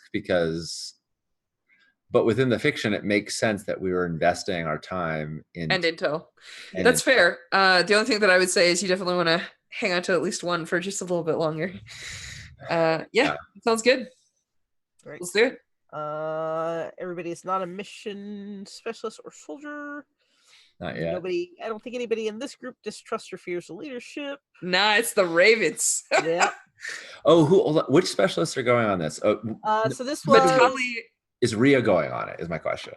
but within the fiction it makes sense that we were investing our time in and intel. That's fair. The only thing that I would say is you definitely want to hang on to at least one for just a little bit longer. Sounds good. Right. Let's do it. Everybody is not a mission specialist or soldier. Not yet. I don't think anybody in this group distrusts or fears the leadership. Nah, it's the Ravens. Yeah. Which specialists are going on this? So this was is Rhea going on it? Is my question.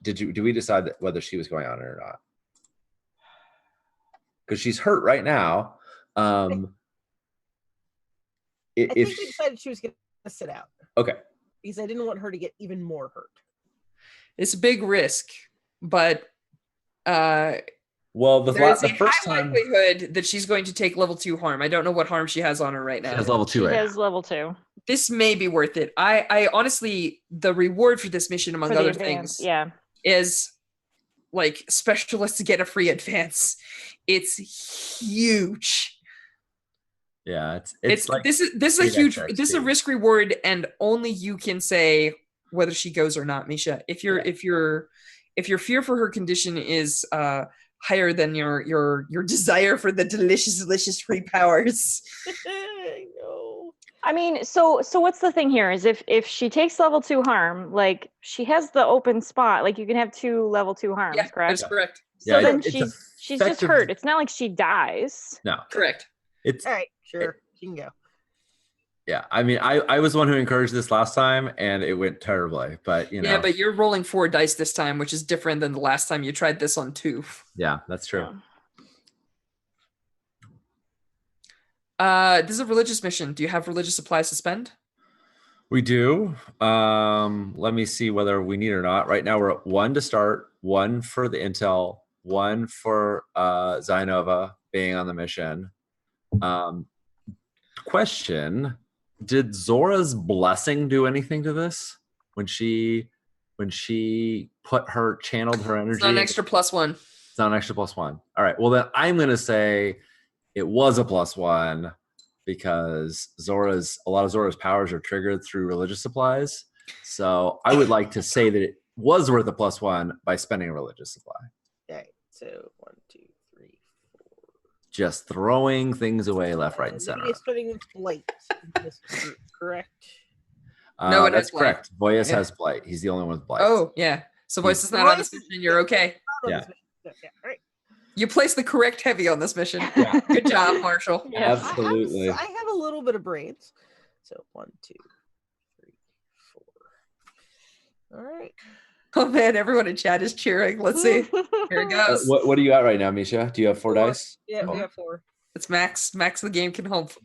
Did we decide whether she was going on it or not? Because she's hurt right now. I think we decided she was going to sit out. Okay. Because I didn't want her to get even more hurt. It's a big risk, but the first time likelihood that she's going to take level 2 harm. I don't know what harm she has on her right now. She has level 2 right now. She has level 2. this may be worth it. I honestly, the reward for this mission, among For the other advance, things, yeah. is like specialists get a free advance. It's huge. Yeah, it's like this is a 8 huge extra this is a XP. risk reward, and only you can say whether she goes or not, Misha. If your fear for her condition is higher than your desire for the delicious free powers. I know. I mean, so what's the thing here is if she takes level 2 harm, like she has the open spot, like you can have 2 level 2 harms, Yeah, correct? that's correct. So Yeah, then it's she's just effective- hurt. It's not like she dies. No, Correct. it's All right, sure. You can go. yeah. I mean, I was the one who encouraged this last time, and it went terribly. But you know, Yeah, but you're rolling 4 dice this time, which is different than the last time you tried this on 2. yeah, that's true. Yeah. This is a religious mission. Do you have religious supplies to spend? We do. Let me see whether we need it or not. Right now, we're at 1 to start, 1 for the intel, 1 for Zynova being on the mission. Question: did Zora's blessing do anything to this when she channeled her energy? It's not an extra +1. It's not an extra +1. All right. Well, then I'm gonna say it was a +1 because a lot of Zora's powers are triggered through religious supplies. So I would like to say that it was worth a +1 by spending a religious supply. All right, so 1, 2, 3, 4. Just throwing things away left, right, and center. Nobody is starting with blight. in this group, correct? No, it That's has blight. correct. Voyas Yeah. has blight. He's the only one with blight. Oh, yeah. So Voice is not on this Voice is- mission. You're okay. Not on Yeah. this mission. Yeah, all right. You placed the correct heavy on this mission. Yeah. Good job, Marshall. Yeah. Absolutely. I have a little bit of brains. So 1, 2, 3, 4. All right. Oh man, everyone in chat is cheering. Let's see. Here it goes. What are you at right now, Misha? Do you have 4 4. dice? Yeah, Oh. we have 4. It's Max. Max the game can hold.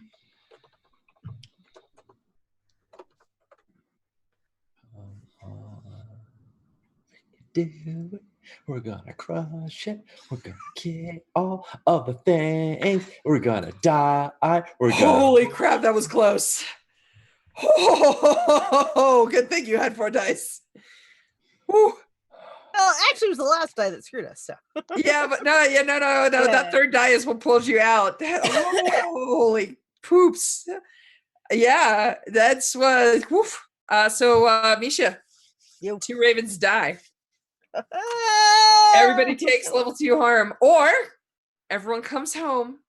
We're gonna crush it. We're gonna kill all of the things. We're gonna die. We're gonna. Holy crap, that was close. Oh, good thing you had 4 dice. Whew. Well, actually, it was the last die that screwed us. So Yeah, but no. Yeah. That 3rd die is what pulled you out. Holy poops. Yeah, that's what. Woof. So, Misha, Yo. 2 ravens die. Everybody takes level 2 harm, or everyone comes home.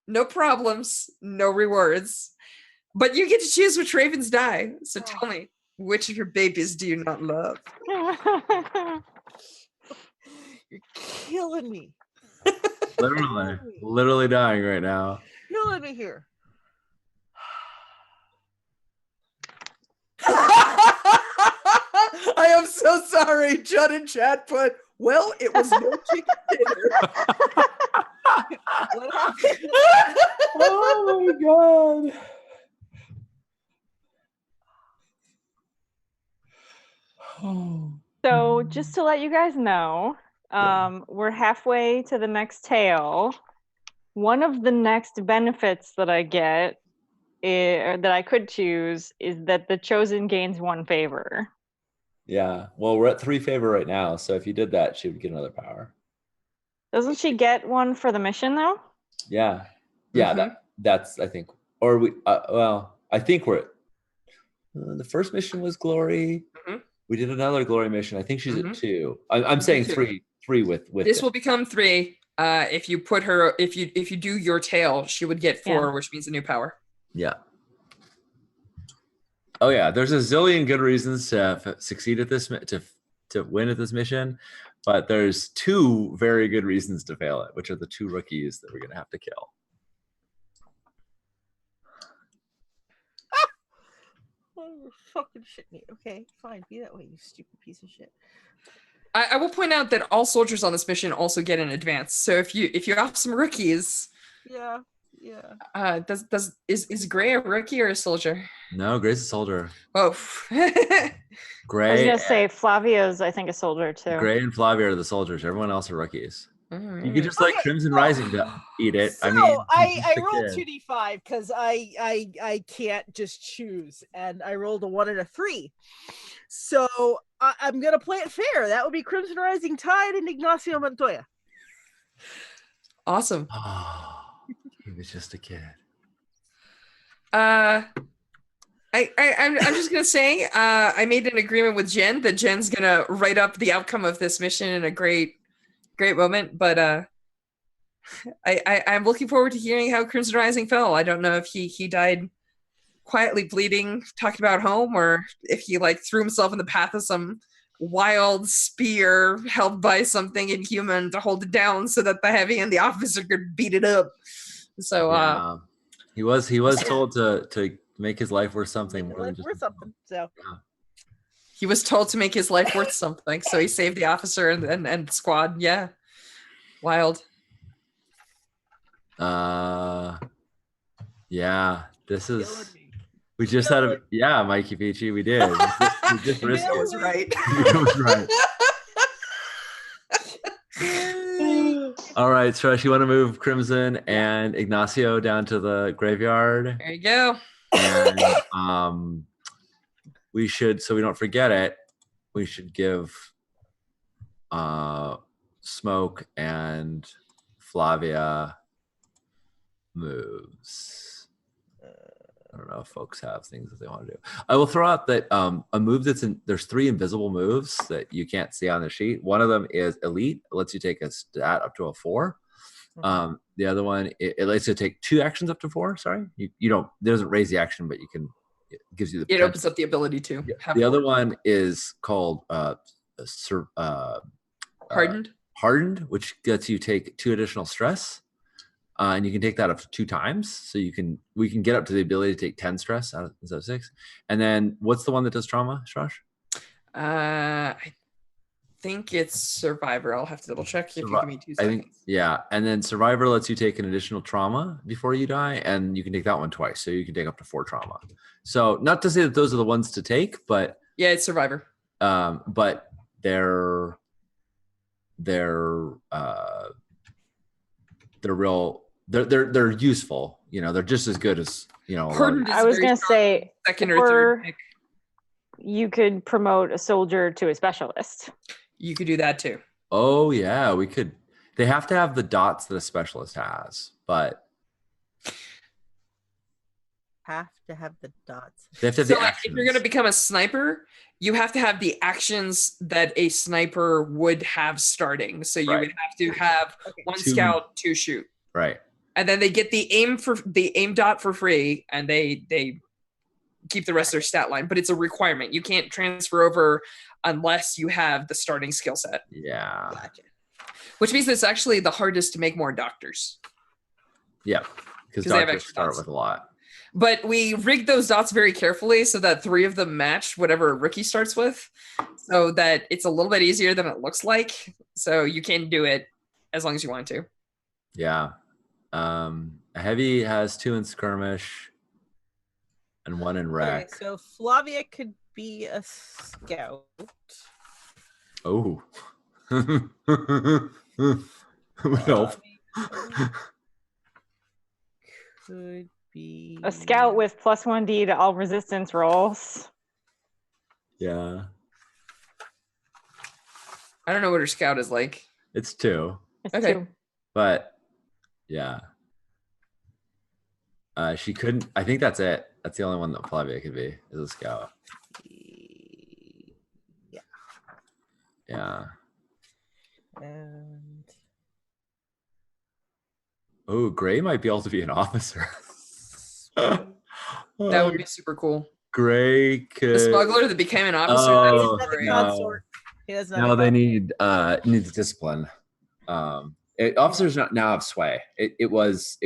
No problems, no rewards. But you get to choose which ravens die. So tell me, which of your babies do you not love? You're killing me. Literally dying right now. Killing me here. I am so sorry. Judd in chat put, well, it was no chicken dinner. What happened? Oh my god. Oh. So just to let you guys know, we're halfway to the next tale. One of the next benefits that I get, or that I could choose, is that the chosen gains 1 favor. Yeah. Well, we're at 3 favor right now, so if you did that, she would get another power. Doesn't she get 1 for the mission though? Yeah. Yeah. Mhm. That's I think, or we. Well, I think we're. The first mission was glory. Mhm. We did another glory mission. I think she's Mhm. at 2. I'm saying 2. 3. 3 with This it. will become 3. If you put her, if you do your tail, she would get 4, Yeah. which means a new power. Yeah. Oh yeah, there's a zillion good reasons to succeed at this to win at this mission, but there's 2 very good reasons to fail it, which are the 2 rookies that we're gonna have to kill. Oh, you're fucking shit me. Okay, fine. Be that way, you stupid piece of shit. I will point out that all soldiers on this mission also get an advance. So if you have some rookies, Yeah. is Gray a rookie or a soldier? No, Gray's a soldier. Oh, I was Gray, gonna say Flavia's, I think, a soldier too. Gray and Flavia are the soldiers. Everyone else are rookies. You could just let Okay. Crimson Rising eat it. So I mean, he's I just a rolled kid. 2d5 because I can't just choose, and I rolled a 1 and a 3. So I'm gonna play it fair. That would be Crimson Rising Tide and Ignacio Montoya. Awesome. Oh, he was just a kid. I'm just gonna say I made an agreement with Jen that Jen's gonna write up the outcome of this mission in a great moment. But I'm looking forward to hearing how Crimson Rising fell. I don't know if he died quietly bleeding, talking about home, or if he like threw himself in the path of some wild spear held by something inhuman to hold it down so that the heavy and the officer could beat it up. So Yeah. He was told to make his life worth something more than just Worth something. So he was told to make his life worth something. So he saved the officer and squad. Yeah. Wild. Yeah, this is killing me. we just had a Mikey Peachy, we did. We just risked That it. was right. It was right. All right, Stresh, you want to move Crimson and Ignacio down to the graveyard? There you go. And we should, so we don't forget it, we should give Smoke and Flavia moves. I don't know if folks have things that they want to do. I will throw out that a move there's 3 invisible moves that you can't see on the sheet. One of them is Elite. It lets you take a stat up to a 4. The other one, it lets you take 2 actions up to 4. Sorry. You don't, it doesn't raise the action, but it gives you the potential. It opens up the ability to. The other one is called Hardened, which lets you take 2 additional stress. And you can take that up to 2 times. So we can get up to the ability to take 10 stress instead of 6. And then what's the one that does trauma, Shrosh? I think it's Survivor. I'll have to double check if you give me 2 seconds. And then Survivor lets you take an additional trauma before you die, and you can take that one twice. So you can take up to 4 trauma. So not to say that those are the ones to take, but yeah, it's Survivor. But they're useful. They're just as good as I was gonna say second or third pick. You could promote a soldier to a specialist. You could do that too. Oh yeah, we could. They have to have the dots that a specialist has, but have to have the dots. They have to have so the like, if you're going to become a sniper, you have to have the actions that a sniper would have starting. So you would have to have 1 scout, 2 shoot. Right. And then they get the aim dot for free, and they keep the rest of their stat line. But it's a requirement. You can't transfer over unless you have the starting skill set. Yeah. Gotcha. Which means it's actually the hardest to make more doctors. Yeah, because doctors start with a lot. But we rigged those dots very carefully so that 3 of them match whatever a rookie starts with, so that it's a little bit easier than it looks like. So you can do it as long as you want to. Yeah. A heavy has 2 in skirmish and 1 in wreck. Okay, so Flavia could be a scout. Oh. Well. Could be a scout with +1d to all resistance rolls. Yeah. I don't know what her scout is like. It's 2. It's okay. 2. But yeah. She couldn't. I think that's it. That's the only one that Flavia could be, is a scout. Yeah. Yeah. And oh, Gray might be able to be an officer. That would be super cool. Gray could. The smuggler that became an officer. Oh, that's great. No, they need discipline. Officers now have sway. It was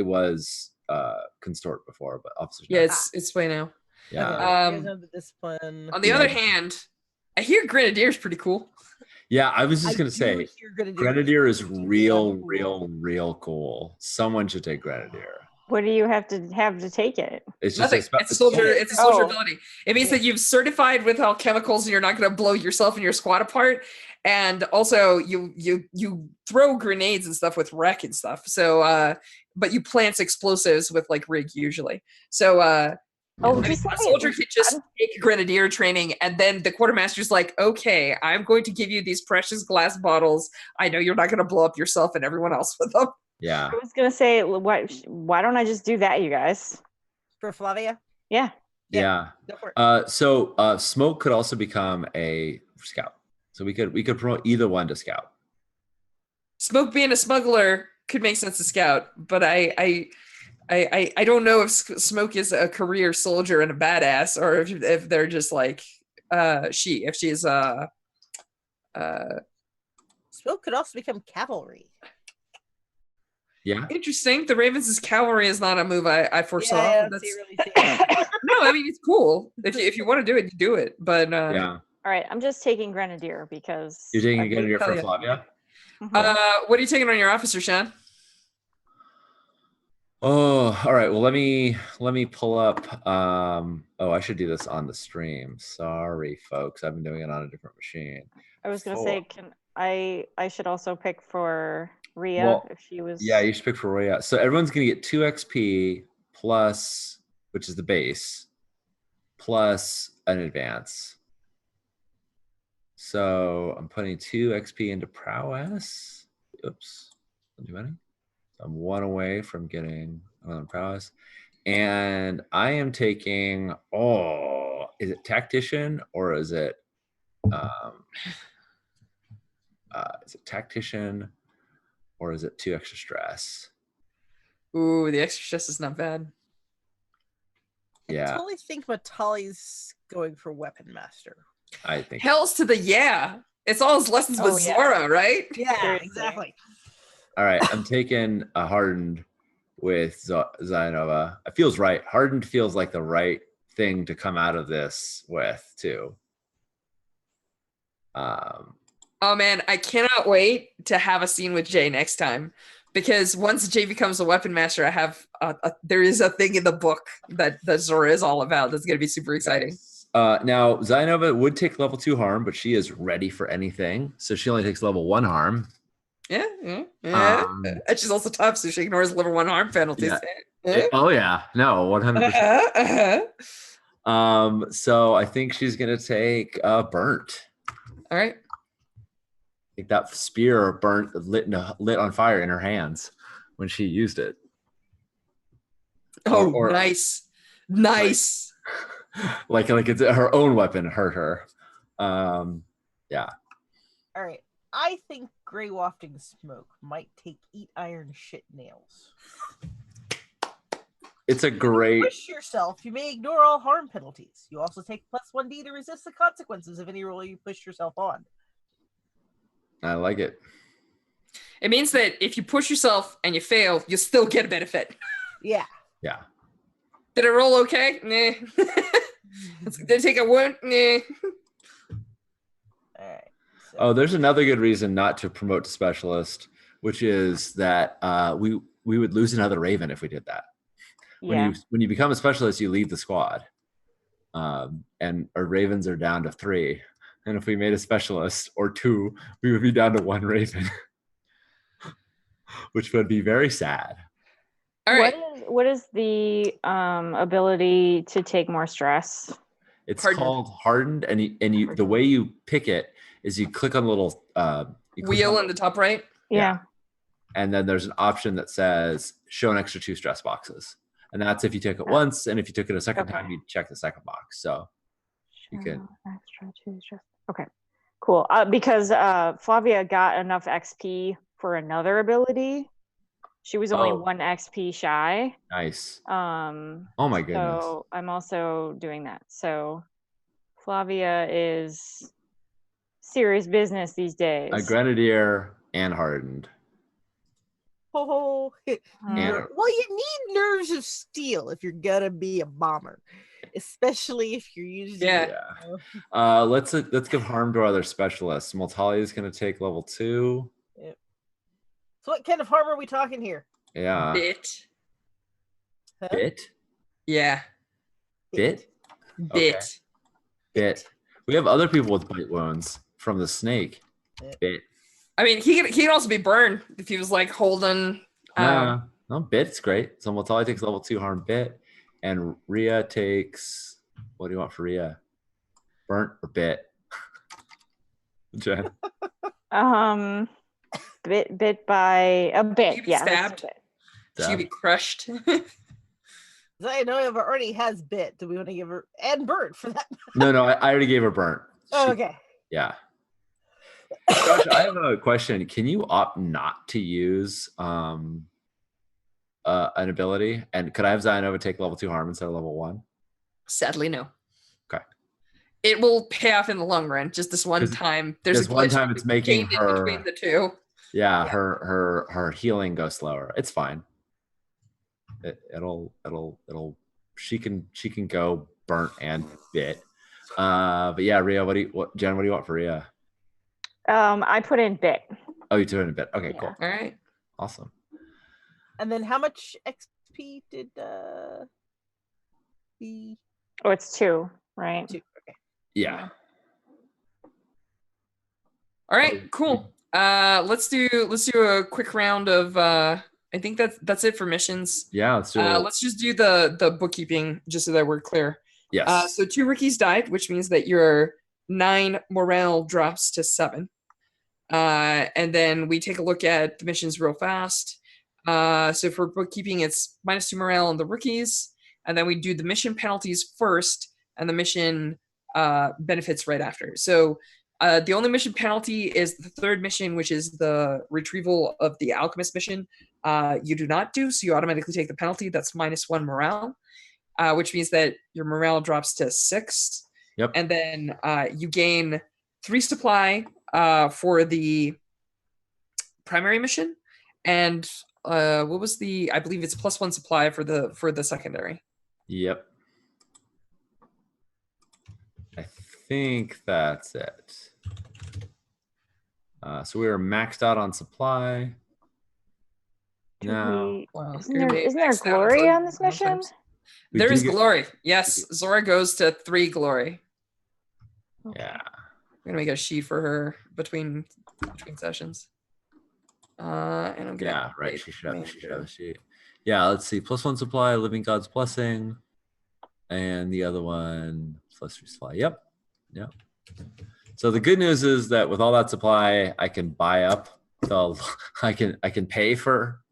consort before, but officers. Yeah, it's sway now. Yeah. The discipline. On the other hand, I hear Grenadier's pretty cool. Yeah, I was just gonna say, Grenadier is real cool. Someone should take Grenadier. What do you have to take it? It's just nothing. It's a soldier. It's a soldier ability. It means that you've certified with alchemicals, and you're not going to blow yourself and your squad apart. and also you throw grenades and stuff with wreck and stuff. So, but you plant explosives with like rig usually. So, Oh, I mean, just a let soldier me. could just take grenadier training, and then the quartermaster's like, "Okay, I'm going to give you these precious glass bottles. I know you're not going to blow up yourself and everyone else with them." Yeah. I was gonna say, why don't I just do that, you guys? For Flavia? Yeah. Yeah. Go for it. So Smoke could also become a scout. So we could promote either one to scout. Smoke being a smuggler could make sense to scout, but I don't know if Smoke is a career soldier and a badass, or if they're just like if she's Smoke could also become cavalry. Yeah. interesting. The Ravens' cavalry is not a move I foresaw. Yeah, I but don't see that's- really seeing it. no, I mean it's cool. If you want to do it, you do it. But Yeah. All right, I'm just taking Grenadier because You're taking I a Grenadier hell for yeah. Flavia? Mhm. what are you taking on your officer, Sean? Oh, all right. Well, let me pull up. I should do this on the stream. Sorry, folks. I've been doing it on a different machine. I was gonna Four. say, can I should also pick for Rhea Well, if she was. Yeah, you should pick for Roya. So everyone's gonna get 2 XP plus, which is the base, plus an advance. So I'm putting 2 XP into prowess. Oops, don't do any. So I'm 1 away from getting prowess. And I am taking, is it tactician or is it tactician or is it 2 extra stress? Ooh, the extra stress is not bad. I Yeah, totally think Matali's going for weapon master. I think. Hells to the yeah. It's all his lessons with Oh, yeah. Zora, right? Yeah, Seriously. exactly. All right, I'm taking a hardened with Zainova. It feels right. Hardened feels like the right thing to come out of this with too. Oh man, I cannot wait to have a scene with Jay next time, because once Jay becomes a weapon master, I have there is a thing in the book that Zora is all about. That's going to be super exciting. Now Zainova would take level 2 harm, but she is ready for anything, so she only takes level 1 harm. Yeah. And she's also tough, so she ignores level 1 harm penalties. Oh yeah, no, 100%. So I think she's gonna take burnt. All right. I think that spear burnt lit on fire in her hands when she used it. Oh, Or- nice. like it's her own weapon hurt her. Yeah. All right. I think Grey Wafting Smoke might take Eat Iron Shit Nails. It's a great. Push yourself. You may ignore all harm penalties. You also take +1d to resist the consequences of any roll you push yourself on. I like it. It means that if you push yourself and you fail, you still get a benefit. Yeah. Yeah. Did it roll okay? Nah. Did it take a 1? Nah. All right. So, Oh, there's another good reason not to promote to specialist, which is that we would lose another Raven if we did that. Yeah. When you become a specialist, you leave the squad, and our Ravens are down to 3. And if we made a specialist or 2, we would be down to 1 Raven, which would be very sad. All right. What is the ability to take more stress? It's Hardened. called hardened, and you the way you pick it is you click on the little you click Wheel on in the top right. Yeah. and then there's an option that says show an extra 2 stress boxes, and that's if you took it once, and if you took it a second time, you check the second box. So you could. Extra 2 stress. Okay. Cool. Because Flavia got enough XP for another ability. She was only 1 XP shy. Nice. Oh my goodness. So I'm also doing that. So Flavia is serious business these days. A grenadier and hardened. well, you need nerves of steel if you're gonna be a bomber, especially if you're using. Yeah. Let's give harm to our other specialists. Multali is going to take level 2. So what kind of harm are we talking here? Yeah. Bit. Huh? Bit. Yeah. Bit. Bit. Okay. Bit. We have other people with bite wounds from the snake. Bit. I mean, he can also be burned if he was like holding. No, bit's great. So Moltali takes level 2 harm bit, and Rhea takes. What do you want for Rhea? Burnt or bit? Jen. Bit by a bit. She could be Yeah, let's do stabbed. it. She could be crushed. Zianova already has bit. Do we want to give her and burnt for that? No, I already gave her burnt. Oh, okay. Yeah. Josh, I have a question. Can you opt not to use an ability? And could I have Zianova take level 2 harm instead of level 1? Sadly, no. Okay. It will pay off in the long run. Just this one time. There's This a one glitch time it's making gained in her between the two. Yeah, her healing go slower. It's fine. It'll she can go burnt and bit. But yeah, Rhea, Jen, what do you want for Rhea? I put in bit. Oh, you do it in a bit. Okay, Yeah. cool. All right. Awesome. And then how much XP did the Oh, it's 2, right? 2? Okay. Yeah. All right, cool. Let's do a quick round of I think that's it for missions. Yeah, let's do it. Let's just do the bookkeeping just so that we're clear. Yes. So 2 rookies died, which means that your 9 morale drops to 7. And then we take a look at the missions real fast. So for bookkeeping, it's -2 morale on the rookies, and then we do the mission penalties first, and the mission benefits right after. So the only mission penalty is the 3rd mission, which is the retrieval of the alchemist mission. You do not do, so you automatically take the penalty. That's -1 morale, which means that your morale drops to 6. Yep. And then you gain 3 supply for the primary mission, and what was the? I believe it's +1 supply for the secondary. Yep. I think that's it. So we were maxed out on supply. No. Wow. Isn't there glory on this mission? There is glory. Yes, Zora goes to 3 glory. Yeah. I'm gonna make a sheet for her between sessions. And I'm gonna Yeah, right. She should have a sheet. Yeah, let's see. +1 supply, Living God's Blessing. And the other one, +3 supply. Yep. So the good news is that with all that supply, I can buy up I can pay for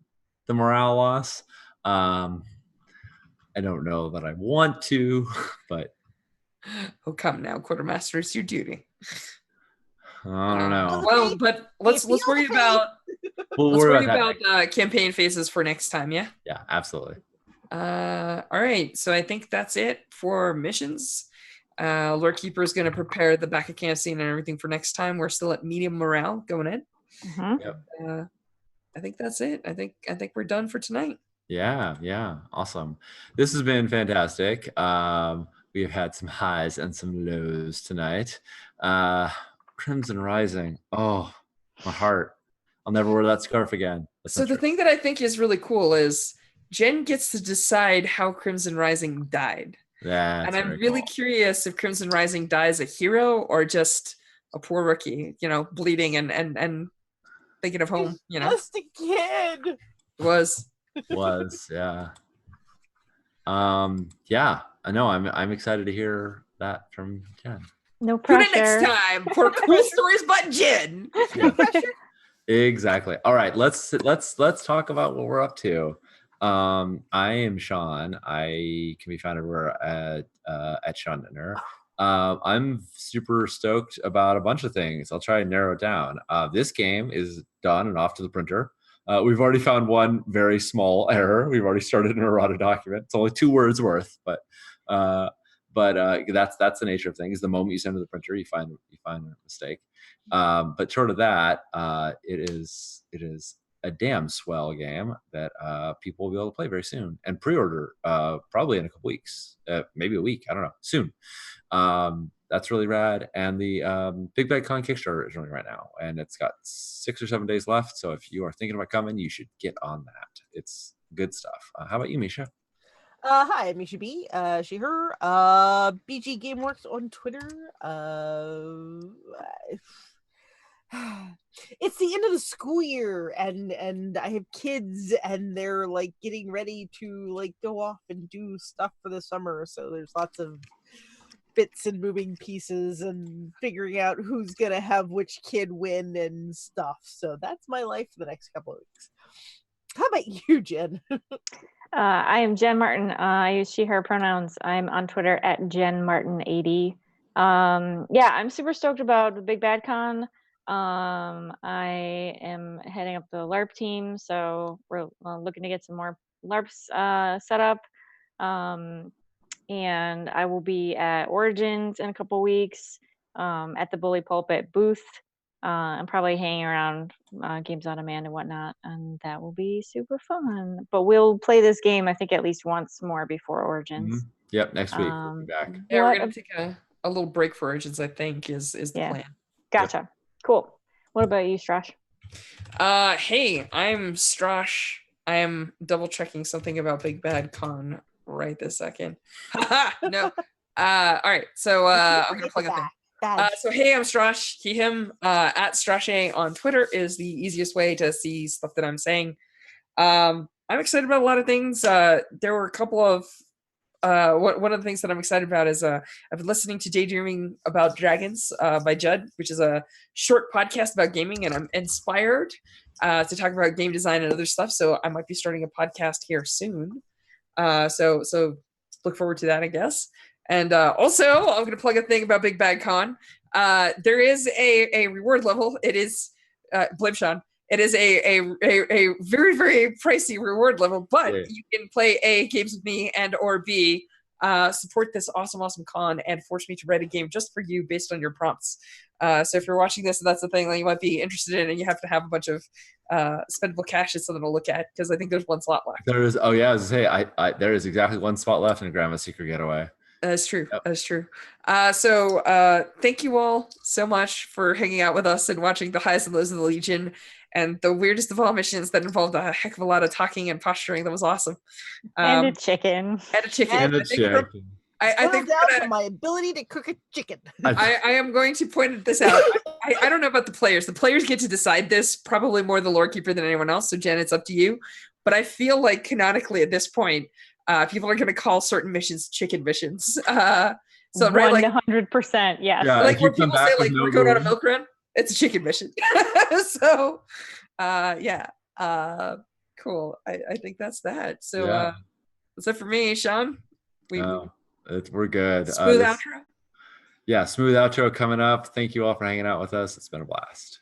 the morale loss. I don't know that I want to, but oh, come now, quartermaster, it's your duty. I don't know. Well, but let's worry about campaign phases for next time. Yeah. Yeah, absolutely. All right. So I think that's it for missions. Lord Keeper is going to prepare the back of camp scene and everything for next time. We're still at medium morale going in. Yep. I think that's it. I think we're done for tonight. Yeah. Awesome. This has been fantastic. We have had some highs and some lows tonight. Crimson Rising. Oh, my heart. I'll never wear that scarf again. So the thing that I think is really cool is Jen gets to decide how Crimson Rising died. And I'm really curious if Crimson Rising dies a hero or just a poor rookie, bleeding and thinking of home, Just a kid. Was, yeah. Yeah, I know. I'm excited to hear that from Jen. No pressure. Tune in next time for cool stories by Jen. Yeah. Exactly. All right, let's talk about what we're up to. I am Sean. I can be found everywhere at Sean Dittner. I'm super stoked about a bunch of things. I'll try and narrow it down. This game is done and off to the printer. We've already found one very small error. We've already started an errata document. It's only 2 words worth, but that's the nature of things. The moment you send to the printer, you find a mistake. But short of that, it is a damn swell game that people will be able to play very soon and pre-order probably in a couple weeks, maybe a week. I don't know, soon. That's really rad. And the Big Bad Con Kickstarter is running right now, and it's got 6 or 7 days left. So if you are thinking about coming, you should get on that. It's good stuff. How about you, Misha? Hi, I'm Misha B. She, her. BG Gameworks on Twitter. it's the end of the school year, and I have kids, and they're like getting ready to like go off and do stuff for the summer. So there's lots of bits and moving pieces and figuring out who's gonna have which kid win and stuff. So that's my life for the next couple of weeks. How about you, Jen? I am Jen Martin. I use she, her pronouns. I'm on Twitter at JenMartin80. Yeah, I'm super stoked about the Big Bad Con. I am heading up the LARP team, so we're looking to get some more LARPs set up. And I will be at Origins in a couple weeks at the Bully Pulpit booth. I'm probably hanging around Games on Demand and whatnot, and that will be super fun. But we'll play this game, I think, at least once more before Origins. Yep, next week we'll be back. Yeah, we're gonna take a little break for Origins, I think, is the plan. Gotcha. Yep. Cool. What about you, Strash? Hey, I'm Strash. I am double checking something about Big Bad Con right this second. No. All right. So I'm gonna plug a thing. So hey, I'm Strash, he, him, at Strashe on Twitter is the easiest way to see stuff that I'm saying. I'm excited about a lot of things. There were a couple of one of the things that I'm excited about is I've been listening to Daydreaming About Dragons by Judd, which is a short podcast about gaming, and I'm inspired to talk about game design and other stuff. So I might be starting a podcast here soon. So look forward to that, I guess. And also, I'm going to plug a thing about Big Bad Con. There is a reward level. It is, blame Sean. It is a very, very pricey reward level, but you can play A, games with me, and or B, support this awesome con and force me to write a game just for you based on your prompts. So if you're watching this and that's the thing that you might be interested in, and you have to have a bunch of spendable cash, it's something to look at, because I think there's one slot left. There is. Oh yeah, I was gonna say there is exactly one spot left in Grandma's Secret Getaway. That's true. Yep. That's true. So thank you all so much for hanging out with us and watching the highs and lows of the Legion and the weirdest of all missions that involved a heck of a lot of talking and posturing. That was awesome. And a chicken. And a chicken. And a chicken. I think down to my ability to cook a chicken. I am going to point this out. I don't know about the players. The players get to decide this, probably more the lore keeper than anyone else. So Jen, it's up to you. But I feel like canonically at this point, people are going to call certain missions chicken missions. So right, like 100%, yes. Yeah, like when people say like we're going on a milk run, it's a chicken mission. So yeah, cool. I think that's that. So that's it for me, Sean. We're good. Smooth outro. Yeah, smooth outro coming up. Thank you all for hanging out with us. It's been a blast.